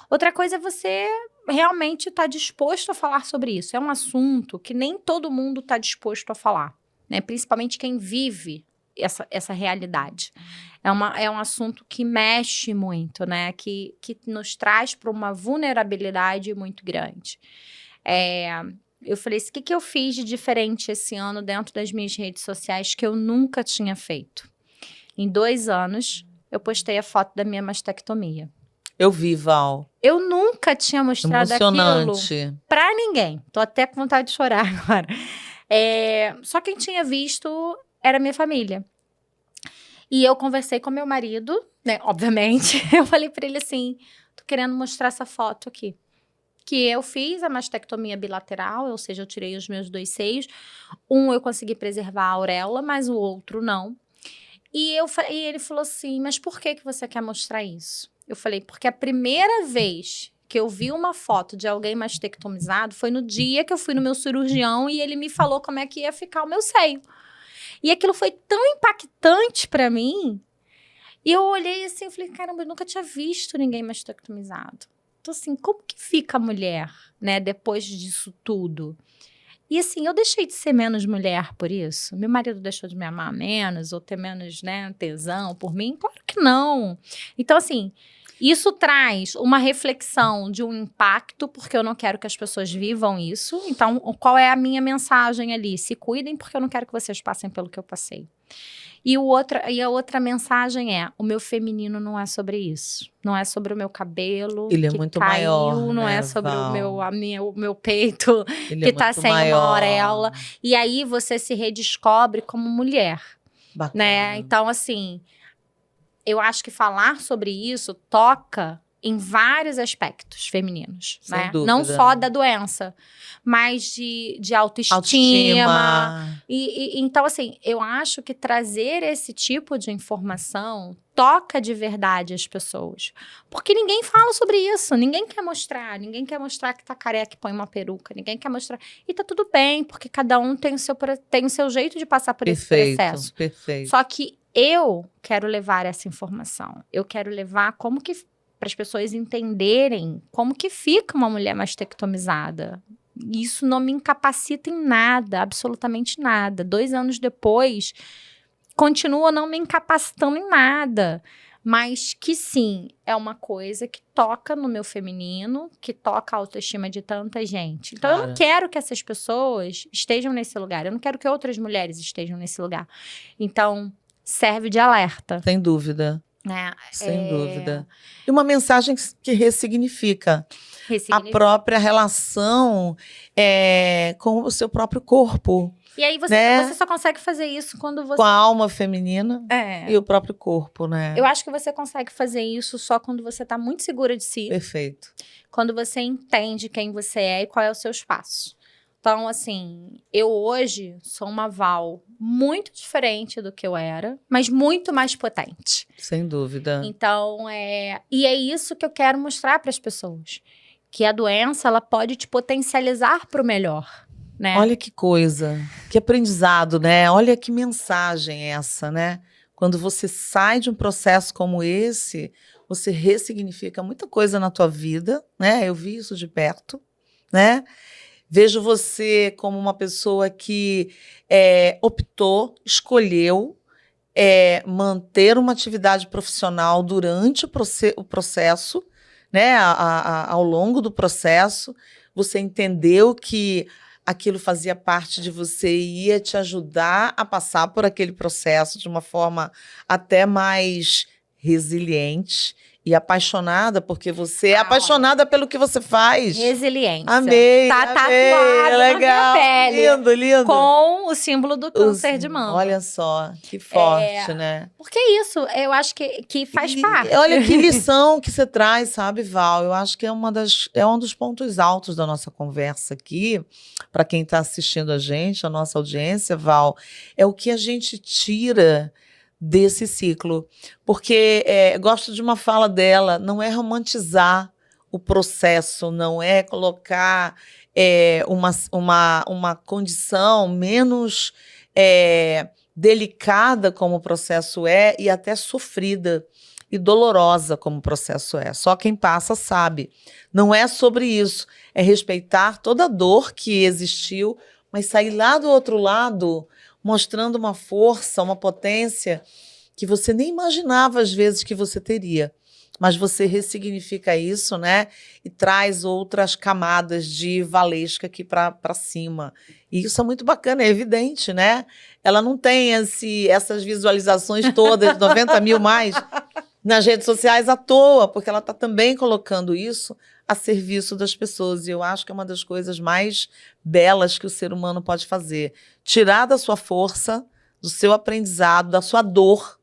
Outra coisa é você realmente estar disposto a falar sobre isso. É um assunto que nem todo mundo está disposto a falar, né? Principalmente quem vive essa realidade. É um assunto que mexe muito, né? Que nos traz para uma vulnerabilidade muito grande. Eu falei, o que eu fiz de diferente esse ano dentro das minhas redes sociais que eu nunca tinha feito? Em 2 anos, eu postei a foto da minha mastectomia. Eu vi, Val. Eu nunca tinha mostrado aquilo pra ninguém. Tô até com vontade de chorar agora. Só quem tinha visto era minha família. E eu conversei com meu marido, né? Obviamente. Eu falei pra ele assim, tô querendo mostrar essa foto aqui. Que eu fiz a mastectomia bilateral, ou seja, eu tirei os meus 2 seios. Um eu consegui preservar a auréola, mas o outro não. E ele falou assim, mas por que você quer mostrar isso? Eu falei, porque a primeira vez que eu vi uma foto de alguém mastectomizado foi no dia que eu fui no meu cirurgião e ele me falou como é que ia ficar o meu seio. E aquilo foi tão impactante pra mim. E eu olhei assim e falei, caramba, eu nunca tinha visto ninguém mastectomizado. Então, assim, como que fica a mulher, né, depois disso tudo? E, assim, eu deixei de ser menos mulher por isso? Meu marido deixou de me amar menos ou ter menos, né, tesão por mim? Claro que não. Então, assim, isso traz uma reflexão de um impacto, porque eu não quero que as pessoas vivam isso. Então, qual é a minha mensagem ali? Se cuidem, porque eu não quero que vocês passem pelo que eu passei. E a outra mensagem é, o meu feminino não é sobre isso. Não é sobre o meu cabelo ele que é muito caiu, maior, não né, é sobre Val? o meu peito Ele que é tá muito sem maior. uma auréola. E aí você se redescobre como mulher. Bacana. Né? Então, assim, eu acho que falar sobre isso toca em vários aspectos femininos, Sem né? dúvida. Não só da doença, mas de autoestima. Então, assim, eu acho que trazer esse tipo de informação toca de verdade as pessoas. Porque ninguém fala sobre isso, ninguém quer mostrar que tá careca e põe uma peruca, ninguém quer mostrar. E tá tudo bem, porque cada um tem o seu jeito de passar por esse processo. Perfeito. Só que eu quero levar essa informação. Eu quero levar como que para as pessoas entenderem como que fica uma mulher mastectomizada. Isso não me incapacita em nada, absolutamente nada. 2 anos depois, continua não me incapacitando em nada. mas que sim, é uma coisa que toca no meu feminino, que toca a autoestima de tanta gente. Então, eu não quero que essas pessoas estejam nesse lugar, eu não quero que outras mulheres estejam nesse lugar. Então, serve de alerta. Sem dúvida. Né? Sem dúvida. E uma mensagem que ressignifica a própria relação com o seu próprio corpo. E aí você só consegue fazer isso quando você... Com a alma feminina e o próprio corpo, né? Eu acho que você consegue fazer isso só quando você tá muito segura de si. Perfeito. Quando você entende quem você é e qual é o seu espaço. Então, assim, eu hoje sou uma Val muito diferente do que eu era, mas muito mais potente. Sem dúvida. Então, e é isso que eu quero mostrar para as pessoas. Que a doença, ela pode te potencializar para o melhor, né? Olha que coisa, que aprendizado, né? Olha que mensagem essa, né? Quando você sai de um processo como esse, você ressignifica muita coisa na tua vida, né? Eu vi isso de perto, né? Vejo você como uma pessoa que escolheu manter uma atividade profissional durante o processo, né? Ao longo do processo, você entendeu que aquilo fazia parte de você e ia te ajudar a passar por aquele processo de uma forma até mais resiliente. E apaixonada, porque você é apaixonada pelo que você faz. Resiliência. Amei, tá tatuado legal. na minha pele. Lindo, lindo. Com o símbolo do câncer de mama. Olha só, que forte, né? Porque é isso, eu acho que faz parte. Olha que lição que você traz, sabe, Val? Eu acho que é um dos pontos altos da nossa conversa aqui, para quem está assistindo a gente, a nossa audiência, Val, é o que a gente tira desse ciclo, porque gosto de uma fala dela, não é romantizar o processo, não é colocar uma condição menos delicada como o processo é e até sofrida e dolorosa como o processo é. Só quem passa sabe. Não é sobre isso, é respeitar toda a dor que existiu, mas sair lá do outro lado mostrando uma força, uma potência que você nem imaginava às vezes que você teria. Mas você ressignifica isso, né? E traz outras camadas de Valesca aqui para cima. E isso é muito bacana, é evidente, né? Ela não tem essas visualizações todas, 90 mil mais, nas redes sociais à toa, porque ela está também colocando isso a serviço das pessoas. E eu acho que é uma das coisas mais belas que o ser humano pode fazer. Tirar da sua força, do seu aprendizado, da sua dor,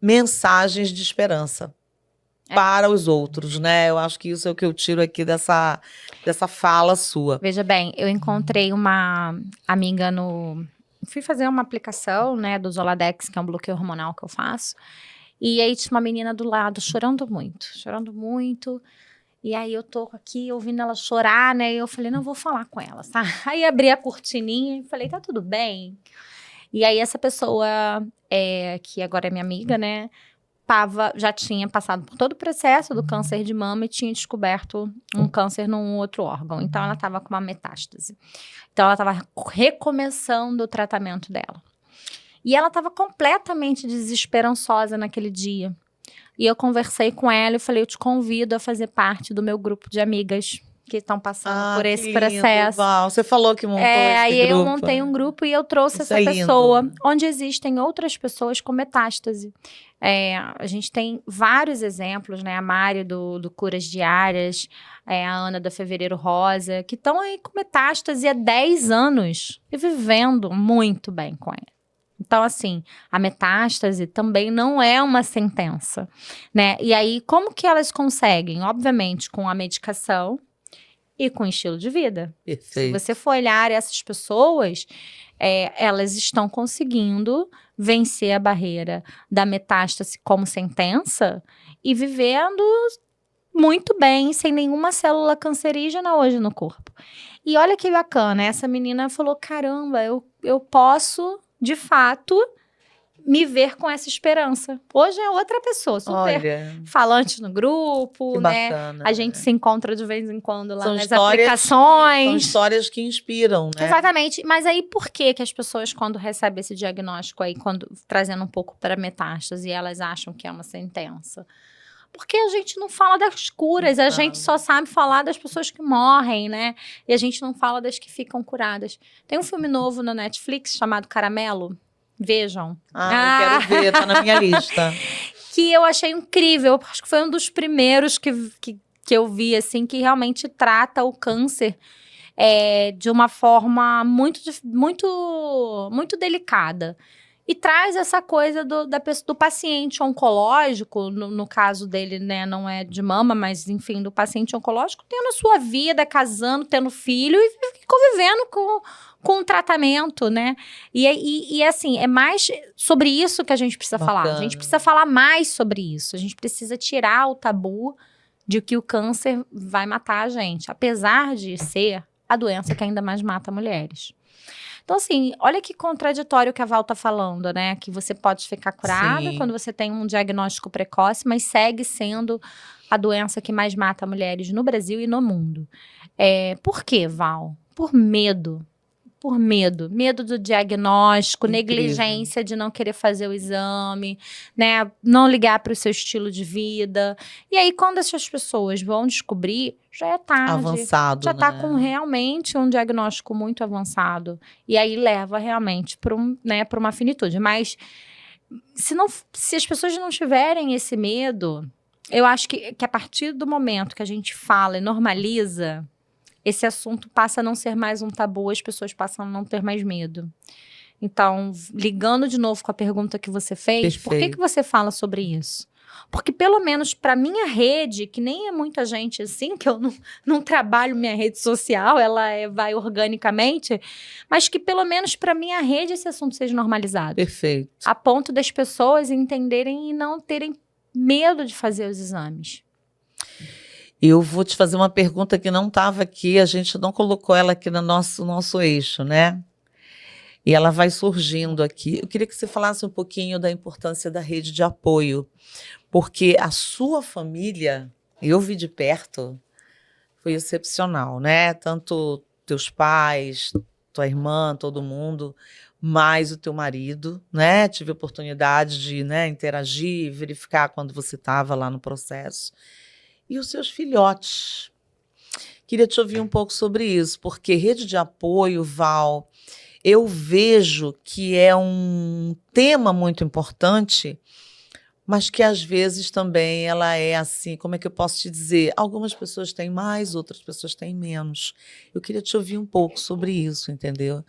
mensagens de esperança para os outros, né? Eu acho que isso é o que eu tiro aqui dessa fala sua. Veja bem, eu encontrei uma amiga fui fazer uma aplicação, né, do Zoladex, que é um bloqueio hormonal que eu faço. E aí tinha uma menina do lado chorando muito. E aí eu tô aqui ouvindo ela chorar, né? E eu falei, não, vou falar com ela, tá? Aí abri a cortininha e falei, tá tudo bem? E aí essa pessoa, que agora é minha amiga, né? Já tinha passado por todo o processo do câncer de mama e tinha descoberto um câncer num outro órgão. Então ela tava com uma metástase. Então ela tava recomeçando o tratamento dela. E ela estava completamente desesperançosa naquele dia. E eu conversei com ela e falei, eu te convido a fazer parte do meu grupo de amigas que estão passando por esse processo. Val. Você falou que montou esse aí grupo. Eu montei um grupo e eu trouxe essa pessoa, onde existem outras pessoas com metástase. A gente tem vários exemplos, né? A Mari do Curas Diárias, a Ana da Fevereiro Rosa, que estão aí com metástase há 10 anos e vivendo muito bem com ela. Então, assim, a metástase também não é uma sentença, né? E aí, como que elas conseguem? Obviamente, com a medicação e com o estilo de vida. Perfeito. Se você for olhar essas pessoas, elas estão conseguindo vencer a barreira da metástase como sentença e vivendo muito bem, sem nenhuma célula cancerígena hoje no corpo. E olha que bacana, essa menina falou, caramba, eu posso... de fato, me ver com essa esperança. Hoje é outra pessoa, super Olha, falante no grupo, que né? bacana. A gente se encontra de vez em quando lá São nas histórias aplicações. São histórias que inspiram, né? Exatamente. Mas aí por que as pessoas, quando recebem esse diagnóstico aí, trazendo um pouco para metástase, elas acham que é uma sentença? Porque a gente não fala das curas, a gente só sabe falar das pessoas que morrem, né? E a gente não fala das que ficam curadas. Tem um filme novo na Netflix chamado Caramelo. Vejam. Eu quero ver, tá na minha lista. Que eu achei incrível. Acho que foi um dos primeiros que eu vi, assim, que realmente trata o câncer de uma forma muito delicada. E traz essa coisa do paciente oncológico, no caso dele, né, não é de mama, mas enfim, do paciente oncológico, tendo a sua vida, casando, tendo filho e convivendo com o tratamento, né? E assim, é mais sobre isso que a gente precisa falar. A gente precisa falar mais sobre isso. A gente precisa tirar o tabu de que o câncer vai matar a gente, apesar de ser a doença que ainda mais mata mulheres. Então, assim, olha que contraditório que a Val tá falando, né? Que você pode ficar curada Sim. quando você tem um diagnóstico precoce, mas segue sendo a doença que mais mata mulheres no Brasil e no mundo. Por quê, Val? Por medo. Por medo. Medo do diagnóstico, Incrível. negligência de não querer fazer o exame, né? Não ligar para o seu estilo de vida. E aí, quando essas pessoas vão descobrir, já é tarde. Avançado, já tá né? com realmente um diagnóstico muito avançado. E aí leva realmente para uma finitude. Mas se as pessoas não tiverem esse medo, eu acho que a partir do momento que a gente fala e normaliza, esse assunto passa a não ser mais um tabu, as pessoas passam a não ter mais medo. Então, ligando de novo com a pergunta que você fez, Perfeito. por que você fala sobre isso? Porque pelo menos para minha rede, que nem é muita gente assim, que eu não trabalho minha rede social, ela vai organicamente, mas que pelo menos para minha rede esse assunto seja normalizado. Perfeito. A ponto das pessoas entenderem e não terem medo de fazer os exames. Eu vou te fazer uma pergunta que não estava aqui, a gente não colocou ela aqui no nosso eixo, né? E ela vai surgindo aqui. Eu queria que você falasse um pouquinho da importância da rede de apoio, porque a sua família, eu vi de perto, foi excepcional, né? Tanto teus pais, tua irmã, todo mundo, mais o teu marido, né? Tive a oportunidade de, né, interagir, verificar quando você estava lá no processo. E os seus filhotes. Queria te ouvir um pouco sobre isso, porque rede de apoio, Val, eu vejo que é um tema muito importante, mas que às vezes também ela é assim, como é que eu posso te dizer? Algumas pessoas têm mais, outras pessoas têm menos. Eu queria te ouvir um pouco sobre isso, entendeu?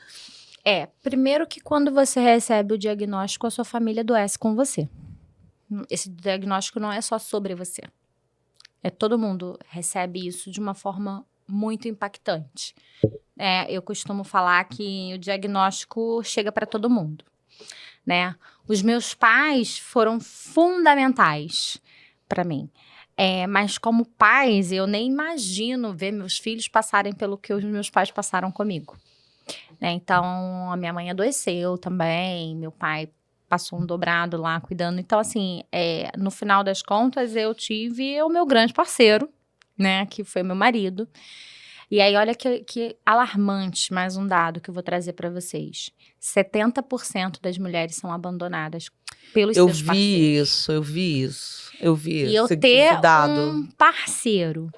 Primeiro que quando você recebe o diagnóstico, a sua família adoece com você. Esse diagnóstico não é só sobre você. Todo mundo recebe isso de uma forma muito impactante. Eu costumo falar que o diagnóstico chega para todo mundo, né? Os meus pais foram fundamentais para mim. Mas como pais, eu nem imagino ver meus filhos passarem pelo que os meus pais passaram comigo. Né? Então, a minha mãe adoeceu também, meu pai passou um dobrado lá cuidando. Então, assim, no final das contas, eu tive o meu grande parceiro, né? Que foi meu marido. E aí, olha que alarmante, mais um dado que eu vou trazer para vocês. 70% das mulheres são abandonadas pelos seus parceiros. Eu vi isso. E eu ter um parceiro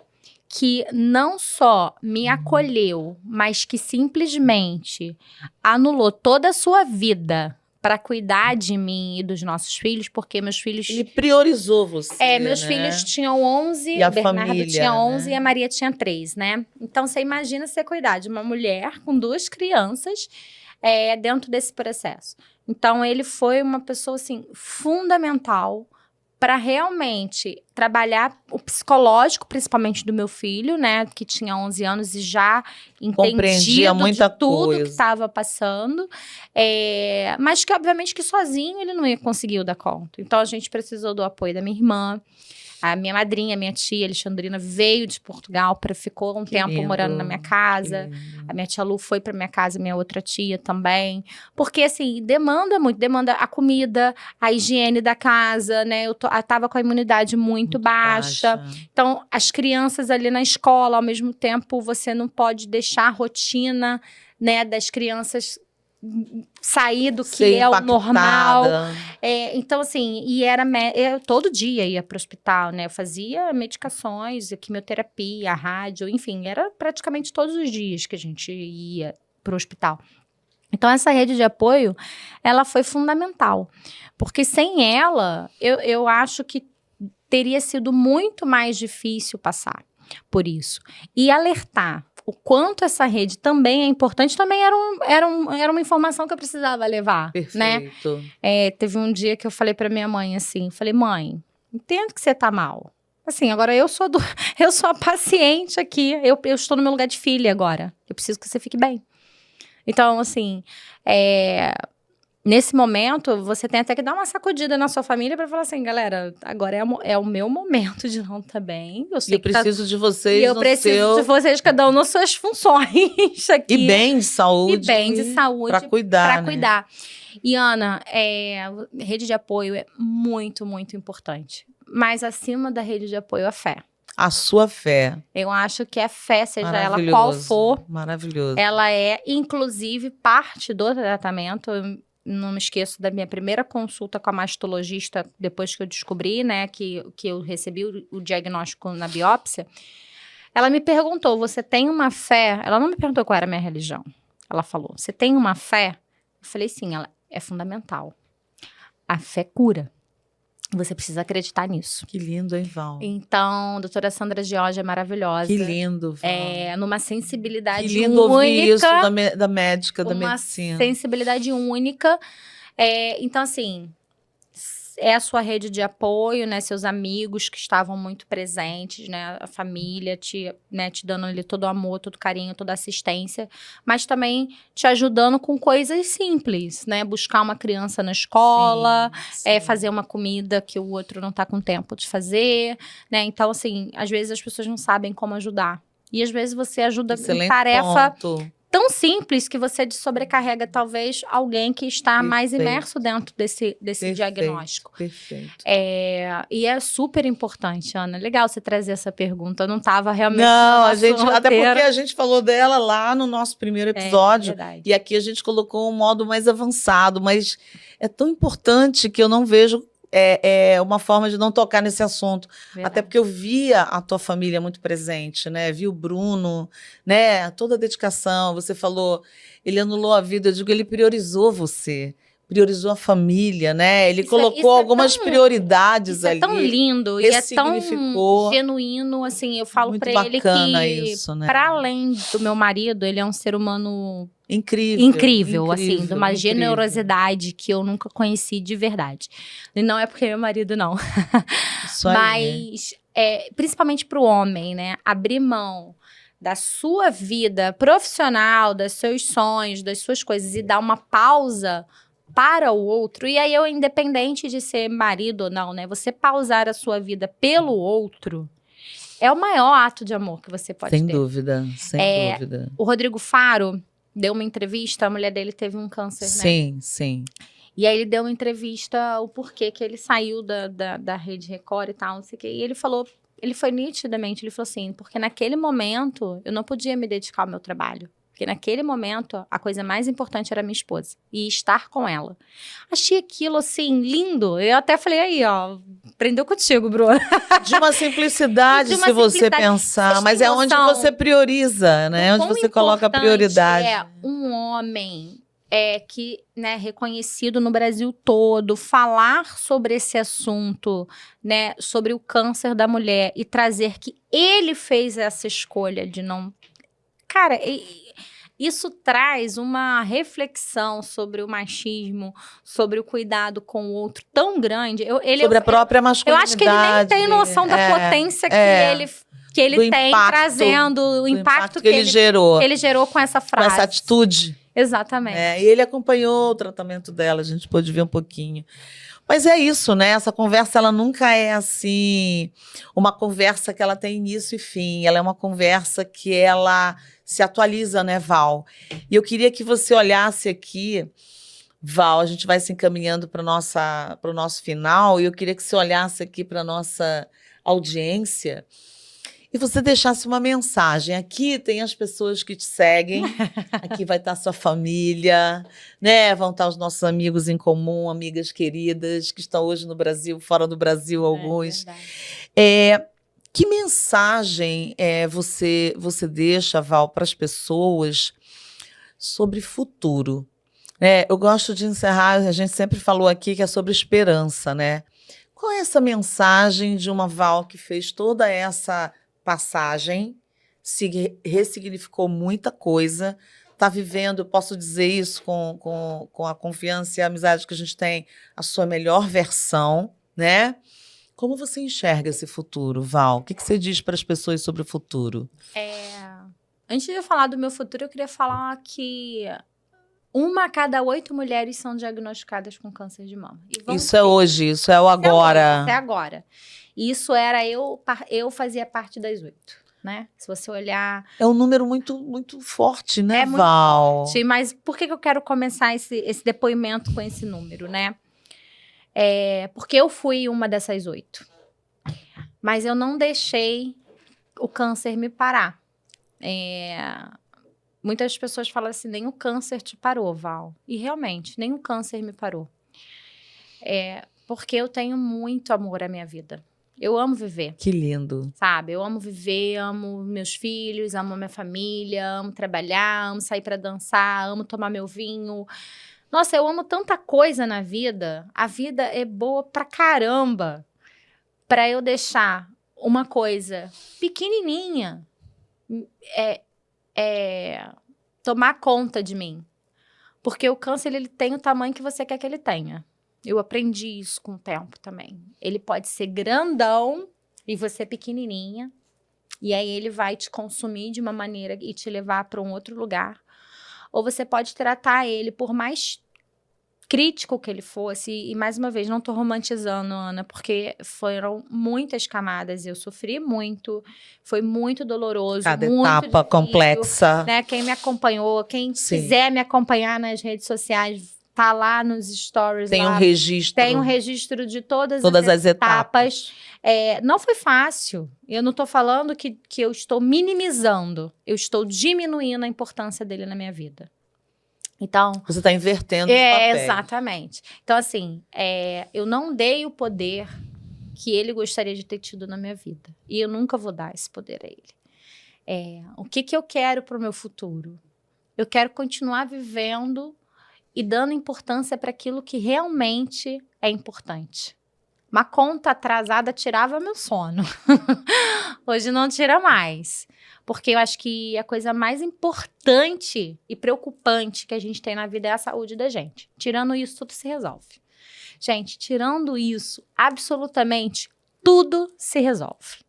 que não só me acolheu, mas que simplesmente anulou toda a sua vida para cuidar de mim e dos nossos filhos, porque meus filhos... Ele priorizou você, meus filhos tinham 11, e a o Bernardo família, tinha 11 né? e a Maria tinha 3, né? Então, você imagina você cuidar de uma mulher com 2 crianças dentro desse processo. Então, ele foi uma pessoa, assim, fundamental para realmente trabalhar o psicológico, principalmente do meu filho, né, que tinha 11 anos e já entendia muita de tudo coisa que estava passando, mas que obviamente que sozinho ele não ia conseguir dar conta. Então a gente precisou do apoio da minha irmã, A minha madrinha, minha tia, Alexandrina, veio de Portugal, ficou um tempo morando na minha casa. A minha tia Lu foi pra minha casa, minha outra tia também. Porque, assim, demanda muito. Demanda a comida, a higiene da casa, né? Eu tava com a imunidade muito baixa. Então, as crianças ali na escola, ao mesmo tempo, você não pode deixar a rotina, né, das crianças sair do que é o normal. Então, assim, eu todo dia ia para o hospital, né? Eu fazia medicações, quimioterapia, rádio, enfim, era praticamente todos os dias que a gente ia para o hospital. Então, essa rede de apoio, ela foi fundamental. Porque sem ela, eu acho que teria sido muito mais difícil passar por isso. E alertar o quanto essa rede também é importante, também era uma informação que eu precisava levar, Perfeito. né? Teve um dia que eu falei pra minha mãe assim, falei, mãe, entendo que você tá mal. Assim, agora eu sou a paciente aqui, eu estou no meu lugar de filha agora, eu preciso que você fique bem. Então, assim, nesse momento, você tem até que dar uma sacudida na sua família para falar assim, galera, agora é o meu momento de não estar bem. Eu preciso de vocês. E eu preciso de vocês, cada um nas suas funções aqui. E bem de saúde. E bem de saúde. Para cuidar. Para cuidar. E, Ana, rede de apoio é muito, muito importante. Mas acima da rede de apoio, a fé. A sua fé. Eu acho que a fé, seja ela qual for, maravilhoso. Ela é, inclusive, parte do tratamento. Não me esqueço da minha primeira consulta com a mastologista, depois que eu descobri, né, que eu recebi o diagnóstico na biópsia. Ela me perguntou, você tem uma fé? Ela não me perguntou qual era a minha religião. Ela falou, você tem uma fé? Eu falei, sim, ela é fundamental. A fé cura. Você precisa acreditar nisso. Que lindo, hein, Val? Então, a doutora Sandra George é maravilhosa. Que lindo, Val. Numa sensibilidade única. Que lindo ouvir isso da médica, da medicina. Uma sensibilidade única. Então, assim, é a sua rede de apoio, né? Seus amigos que estavam muito presentes, né? A família te dando ali todo o amor, todo o carinho, toda a assistência. Mas também te ajudando com coisas simples, né? Buscar uma criança na escola, sim. Fazer uma comida que o outro não tá com tempo de fazer, né? Então, assim, às vezes as pessoas não sabem como ajudar. E às vezes você ajuda em tarefa tão simples que você sobrecarrega, talvez, alguém que está mais imerso dentro desse diagnóstico. Perfeito. E é super importante, Ana. Legal você trazer essa pergunta. Eu não estava realmente. Não, até porque a gente falou dela lá no nosso primeiro episódio. E aqui a gente colocou um modo mais avançado, mas é tão importante que eu não vejo uma forma de não tocar nesse assunto. Verdade. Até porque eu via a tua família muito presente, né? Vi o Bruno, né? Toda a dedicação. Você falou, ele anulou a vida. Eu digo, ele priorizou você. Priorizou a família, né? Ele colocou algumas prioridades ali. É tão lindo e é tão genuíno, assim, eu falo pra ele que, né? Para além do meu marido, ele é um ser humano incrível, assim, de uma generosidade que eu nunca conheci de verdade. E não é porque é meu marido, não. Isso aí, mas, principalmente pro homem, né? Abrir mão da sua vida profissional, dos seus sonhos, das suas coisas e dar uma pausa para o outro, e aí independente de ser marido ou não, né? Você pausar a sua vida pelo outro é o maior ato de amor que você pode ter. Sem dúvida, sem dúvida. O Rodrigo Faro deu uma entrevista, a mulher dele teve um câncer, sim, né? Sim. E aí ele deu uma entrevista, o porquê que ele saiu da Rede Record e tal, não sei o quê. E ele falou, ele foi nitidamente, ele falou assim, porque naquele momento eu não podia me dedicar ao meu trabalho. Porque naquele momento, a coisa mais importante era minha esposa. E estar com ela. Achei aquilo, assim, lindo. Eu até falei, aí, ó, aprendeu contigo, Bruno. De uma simplicidade, se você pensar. Mas é onde você prioriza, né? Onde você coloca a prioridade. É um homem que, né, reconhecido no Brasil todo, falar sobre esse assunto, né, sobre o câncer da mulher e trazer que ele fez essa escolha de não... Cara, isso traz uma reflexão sobre o machismo, sobre o cuidado com o outro tão grande. Sobre a própria masculinidade. Eu acho que ele nem tem noção da potência que ele tem, trazendo o impacto que ele gerou. Que ele gerou com essa frase. Com essa atitude. Exatamente. E ele acompanhou o tratamento dela, a gente pôde ver um pouquinho. Mas é isso, né? Essa conversa, ela nunca é assim, uma conversa que ela tem início e fim. Ela é uma conversa que ela se atualiza, né, Val? E eu queria que você olhasse aqui, Val, a gente vai se encaminhando para o nosso final, e eu queria que você olhasse aqui para a nossa audiência e você deixasse uma mensagem. Aqui tem as pessoas que te seguem, aqui vai estar sua família, né? Vão estar os nossos amigos em comum, amigas queridas, que estão hoje no Brasil, fora do Brasil, alguns. Que mensagem você deixa, Val, para as pessoas sobre futuro? Eu gosto de encerrar, a gente sempre falou aqui que é sobre esperança, né? Qual é essa mensagem de uma Val que fez toda essa passagem, se ressignificou muita coisa, está vivendo, posso dizer isso com a confiança e a amizade que a gente tem, a sua melhor versão, né? Como você enxerga esse futuro, Val? O que você diz para as pessoas sobre o futuro? Antes de eu falar do meu futuro, eu queria falar que 1 a cada 8 mulheres são diagnosticadas com câncer de mama. Isso é hoje, isso é o agora. Isso é agora. Isso era eu fazia parte das 8, né? Se você olhar... É um número muito, muito forte, né, Val? Muito forte, mas por que eu quero começar esse depoimento com esse número, né? Porque eu fui uma dessas 8. Mas eu não deixei o câncer me parar. Muitas pessoas falam assim, nem o câncer te parou, Val. E realmente, nem o câncer me parou. Porque eu tenho muito amor à minha vida. Eu amo viver. Que lindo. Sabe? Eu amo viver, amo meus filhos, amo minha família, amo trabalhar, amo sair para dançar, amo tomar meu vinho. Nossa, eu amo tanta coisa na vida. A vida é boa pra caramba. Pra eu deixar uma coisa pequenininha tomar conta de mim. Porque o câncer, ele tem o tamanho que você quer que ele tenha. Eu aprendi isso com o tempo também. Ele pode ser grandão e você pequenininha. E aí ele vai te consumir de uma maneira e te levar para um outro lugar. Ou você pode tratar ele, por mais crítico que ele fosse. E mais uma vez, não tô romantizando, Ana, porque foram muitas camadas. Eu sofri muito. Foi muito doloroso. Cada muito etapa difícil, complexa. né? Quem me acompanhou, quem quiser me acompanhar nas redes sociais, tá lá nos stories. Tem um registro. Tem um registro de todas as etapas. Não foi fácil. Eu não tô falando que eu estou minimizando. Eu estou diminuindo a importância dele na minha vida. Então, você está invertendo os papéis. Exatamente. Então, assim, eu não dei o poder que ele gostaria de ter tido na minha vida. E eu nunca vou dar esse poder a ele. O que eu quero para o meu futuro? Eu quero continuar vivendo e dando importância para aquilo que realmente é importante. Uma conta atrasada tirava meu sono. Hoje não tira mais. Porque eu acho que a coisa mais importante e preocupante que a gente tem na vida é a saúde da gente. Tirando isso, tudo se resolve. Gente, tirando isso, absolutamente tudo se resolve.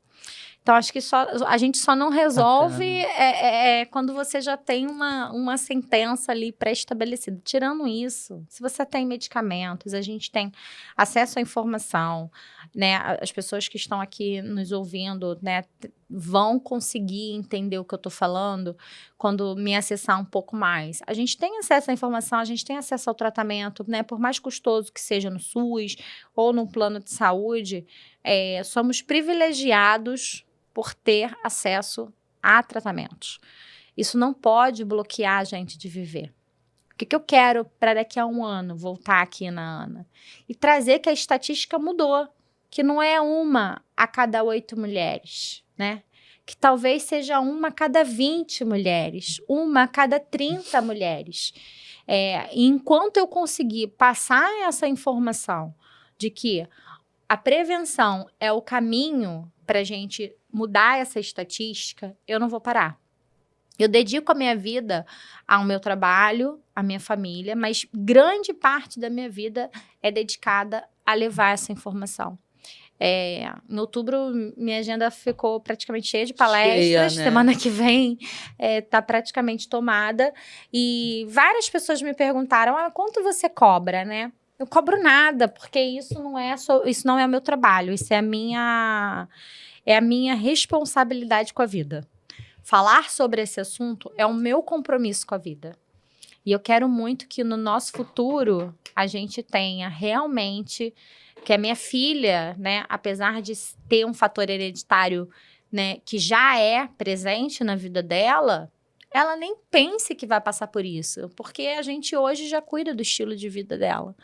Então, acho que a gente só não resolve quando você já tem uma sentença ali pré-estabelecida. Tirando isso, se você tem medicamentos, a gente tem acesso à informação, né? As pessoas que estão aqui nos ouvindo, né, vão conseguir entender o que eu estou falando quando me acessar um pouco mais. A gente tem acesso à informação, a gente tem acesso ao tratamento, né? Por mais custoso que seja no SUS ou no plano de saúde, somos privilegiados por ter acesso a tratamentos. Isso não pode bloquear a gente de viver. O que eu quero para daqui a 1 ano voltar aqui na Ana? E trazer que a estatística mudou, que não é 1 a cada 8 mulheres, né? Que talvez seja 1 a cada 20 mulheres, 1 a cada 30 mulheres. E enquanto eu conseguir passar essa informação de que a prevenção é o caminho para a gente mudar essa estatística, eu não vou parar. Eu dedico a minha vida ao meu trabalho, à minha família, mas grande parte da minha vida é dedicada a levar essa informação. Em outubro, minha agenda ficou praticamente cheia de palestras. Né? Semana que vem tá praticamente tomada. E várias pessoas me perguntaram, quanto você cobra, né? Eu cobro nada, porque isso não é o meu trabalho, isso é a minha responsabilidade com a vida. Falar sobre esse assunto é o meu compromisso com a vida. E eu quero muito que no nosso futuro a gente tenha realmente que a minha filha, né, apesar de ter um fator hereditário, né, que já é presente na vida dela, ela nem pense que vai passar por isso, porque a gente hoje já cuida do estilo de vida dela.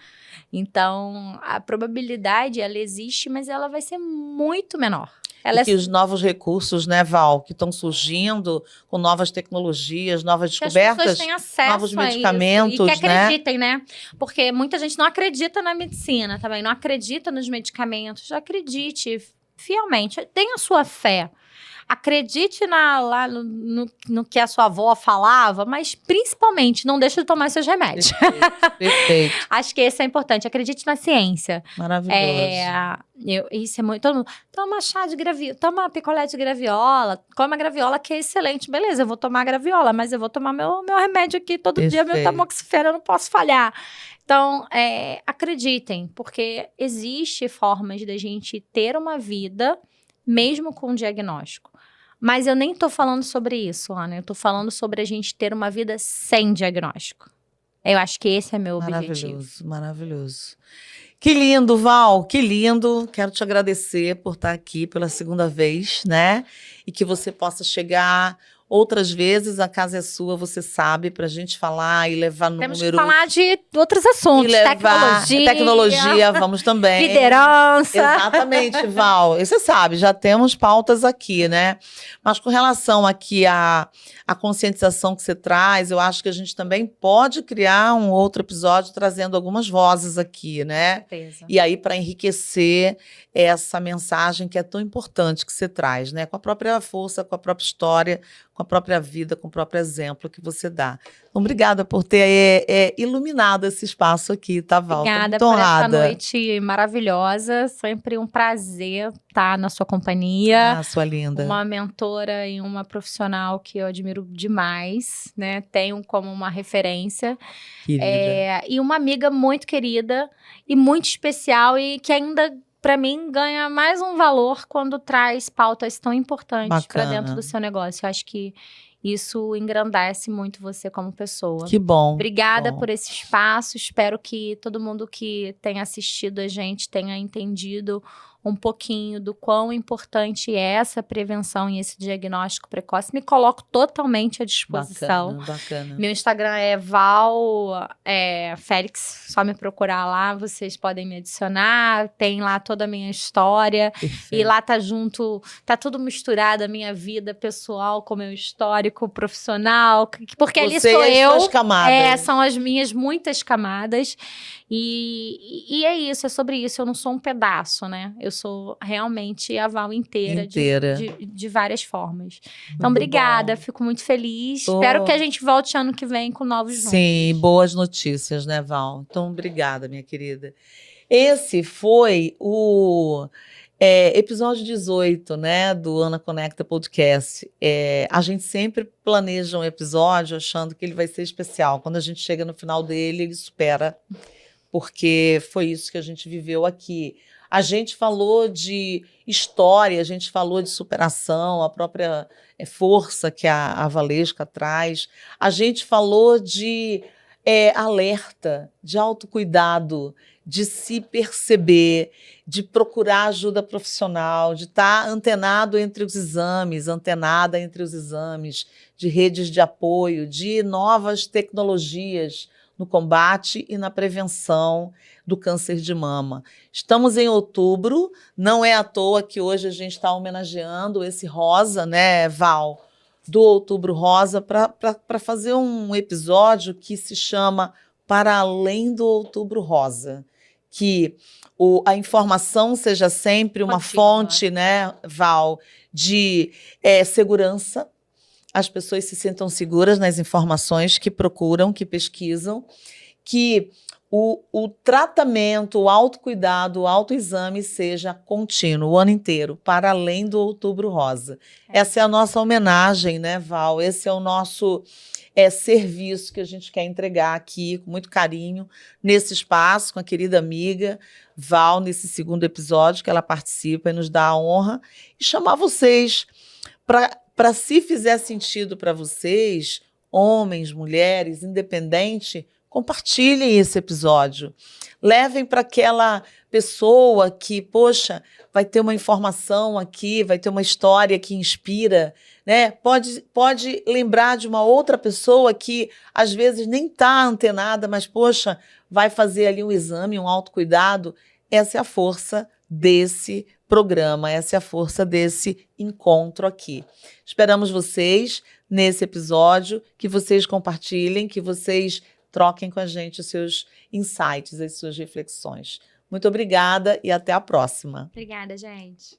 Então, a probabilidade, ela existe, mas ela vai ser muito menor. E que os novos recursos, né, Val, que estão surgindo com novas tecnologias, novas descobertas, as pessoas têm acesso novos medicamentos, a isso, e que acreditem, né? Porque muita gente não acredita na medicina também, não acredita nos medicamentos. Acredite fielmente, tenha sua fé. Acredite lá no que a sua avó falava, mas principalmente não deixe de tomar seus remédios. Perfeito. Acho que esse é importante. Acredite na ciência. Maravilhoso. Isso é muito. Todo mundo, toma chá de graviola, toma picolé de graviola, come a graviola que é excelente. Beleza, eu vou tomar a graviola, mas eu vou tomar meu remédio aqui todo dia, meu tamoxifeno, eu não posso falhar. Então, acreditem, porque existe formas da gente ter uma vida mesmo com diagnóstico. Mas eu nem tô falando sobre isso, Ana. Eu tô falando sobre a gente ter uma vida sem diagnóstico. Eu acho que esse é meu objetivo. Maravilhoso, maravilhoso. Que lindo, Val, que lindo. Quero te agradecer por estar aqui pela segunda vez, né? E que você possa chegar outras vezes, a casa é sua, você sabe, para a gente falar e levar número. Temos que falar de outros assuntos, tecnologia, vamos também. Liderança. Exatamente, Val. E você sabe, já temos pautas aqui, né? Mas com relação aqui à conscientização que você traz, eu acho que a gente também pode criar um outro episódio trazendo algumas vozes aqui, né? Com certeza. E aí para enriquecer essa mensagem que é tão importante que você traz, né? Com a própria força, com a própria história, com a própria vida, com o próprio exemplo que você dá. Então, obrigada por ter iluminado esse espaço aqui, tá, Val? Obrigada por essa noite maravilhosa. Sempre um prazer estar na sua companhia. Ah, sua linda. Uma mentora e uma profissional que eu admiro demais, né? Tenho como uma referência. E uma amiga muito querida e muito especial e que ainda, para mim, ganha mais um valor quando traz pautas tão importantes para dentro do seu negócio. Eu acho que isso engrandece muito você como pessoa. Que bom. Obrigada por esse espaço. Espero que todo mundo que tenha assistido a gente tenha entendido um pouquinho do quão importante é essa prevenção e esse diagnóstico precoce. Me coloco totalmente à disposição. Bacana. Meu Instagram é Val Félix, só me procurar lá, vocês podem me adicionar, tem lá toda a minha história. Perfeito. E lá tá tudo misturado, a minha vida pessoal com o meu histórico profissional, porque ali sou eu. Suas camadas. São as minhas muitas camadas. E é isso, é sobre isso. Eu não sou um pedaço, né? Eu sou realmente a Val inteira. De várias formas. Então, obrigada, fico muito feliz. Espero que a gente volte ano que vem com novos números. Sim, boas notícias, né, Val? Então, obrigada, minha querida. Esse foi o episódio 18, né, do Ana Conecta Podcast. A gente sempre planeja um episódio achando que ele vai ser especial. Quando a gente chega no final dele, ele supera, porque foi isso que a gente viveu aqui. A gente falou de história, a gente falou de superação, a própria força que a Valesca traz. A gente falou de alerta, de autocuidado, de se perceber, de procurar ajuda profissional, de estar antenada entre os exames, de redes de apoio, de novas tecnologias no combate e na prevenção do câncer de mama. Estamos em outubro, não é à toa que hoje a gente está homenageando esse rosa, né, Val, do Outubro Rosa, para fazer um episódio que se chama Para Além do Outubro Rosa, que a informação seja sempre uma fonte, né, Val, de segurança. As pessoas se sintam seguras nas informações que procuram, que pesquisam, que o tratamento, o autocuidado, o autoexame seja contínuo, o ano inteiro, para além do Outubro Rosa. Essa é a nossa homenagem, né, Val? Esse é o nosso é serviço que a gente quer entregar aqui com muito carinho, nesse espaço, com a querida amiga Val, nesse segundo episódio que ela participa e nos dá a honra, e chamar vocês para, se fizer sentido para vocês, homens, mulheres, independente, compartilhem esse episódio. Levem para aquela pessoa que, poxa, vai ter uma informação aqui, vai ter uma história que inspira, né? Pode lembrar de uma outra pessoa que às vezes nem está antenada, mas, poxa, vai fazer ali um exame, um autocuidado. Essa é a força desse programa, essa é a força desse encontro aqui. Esperamos vocês nesse episódio, que vocês compartilhem, que vocês troquem com a gente os seus insights, as suas reflexões. Muito obrigada e até a próxima. Obrigada, gente.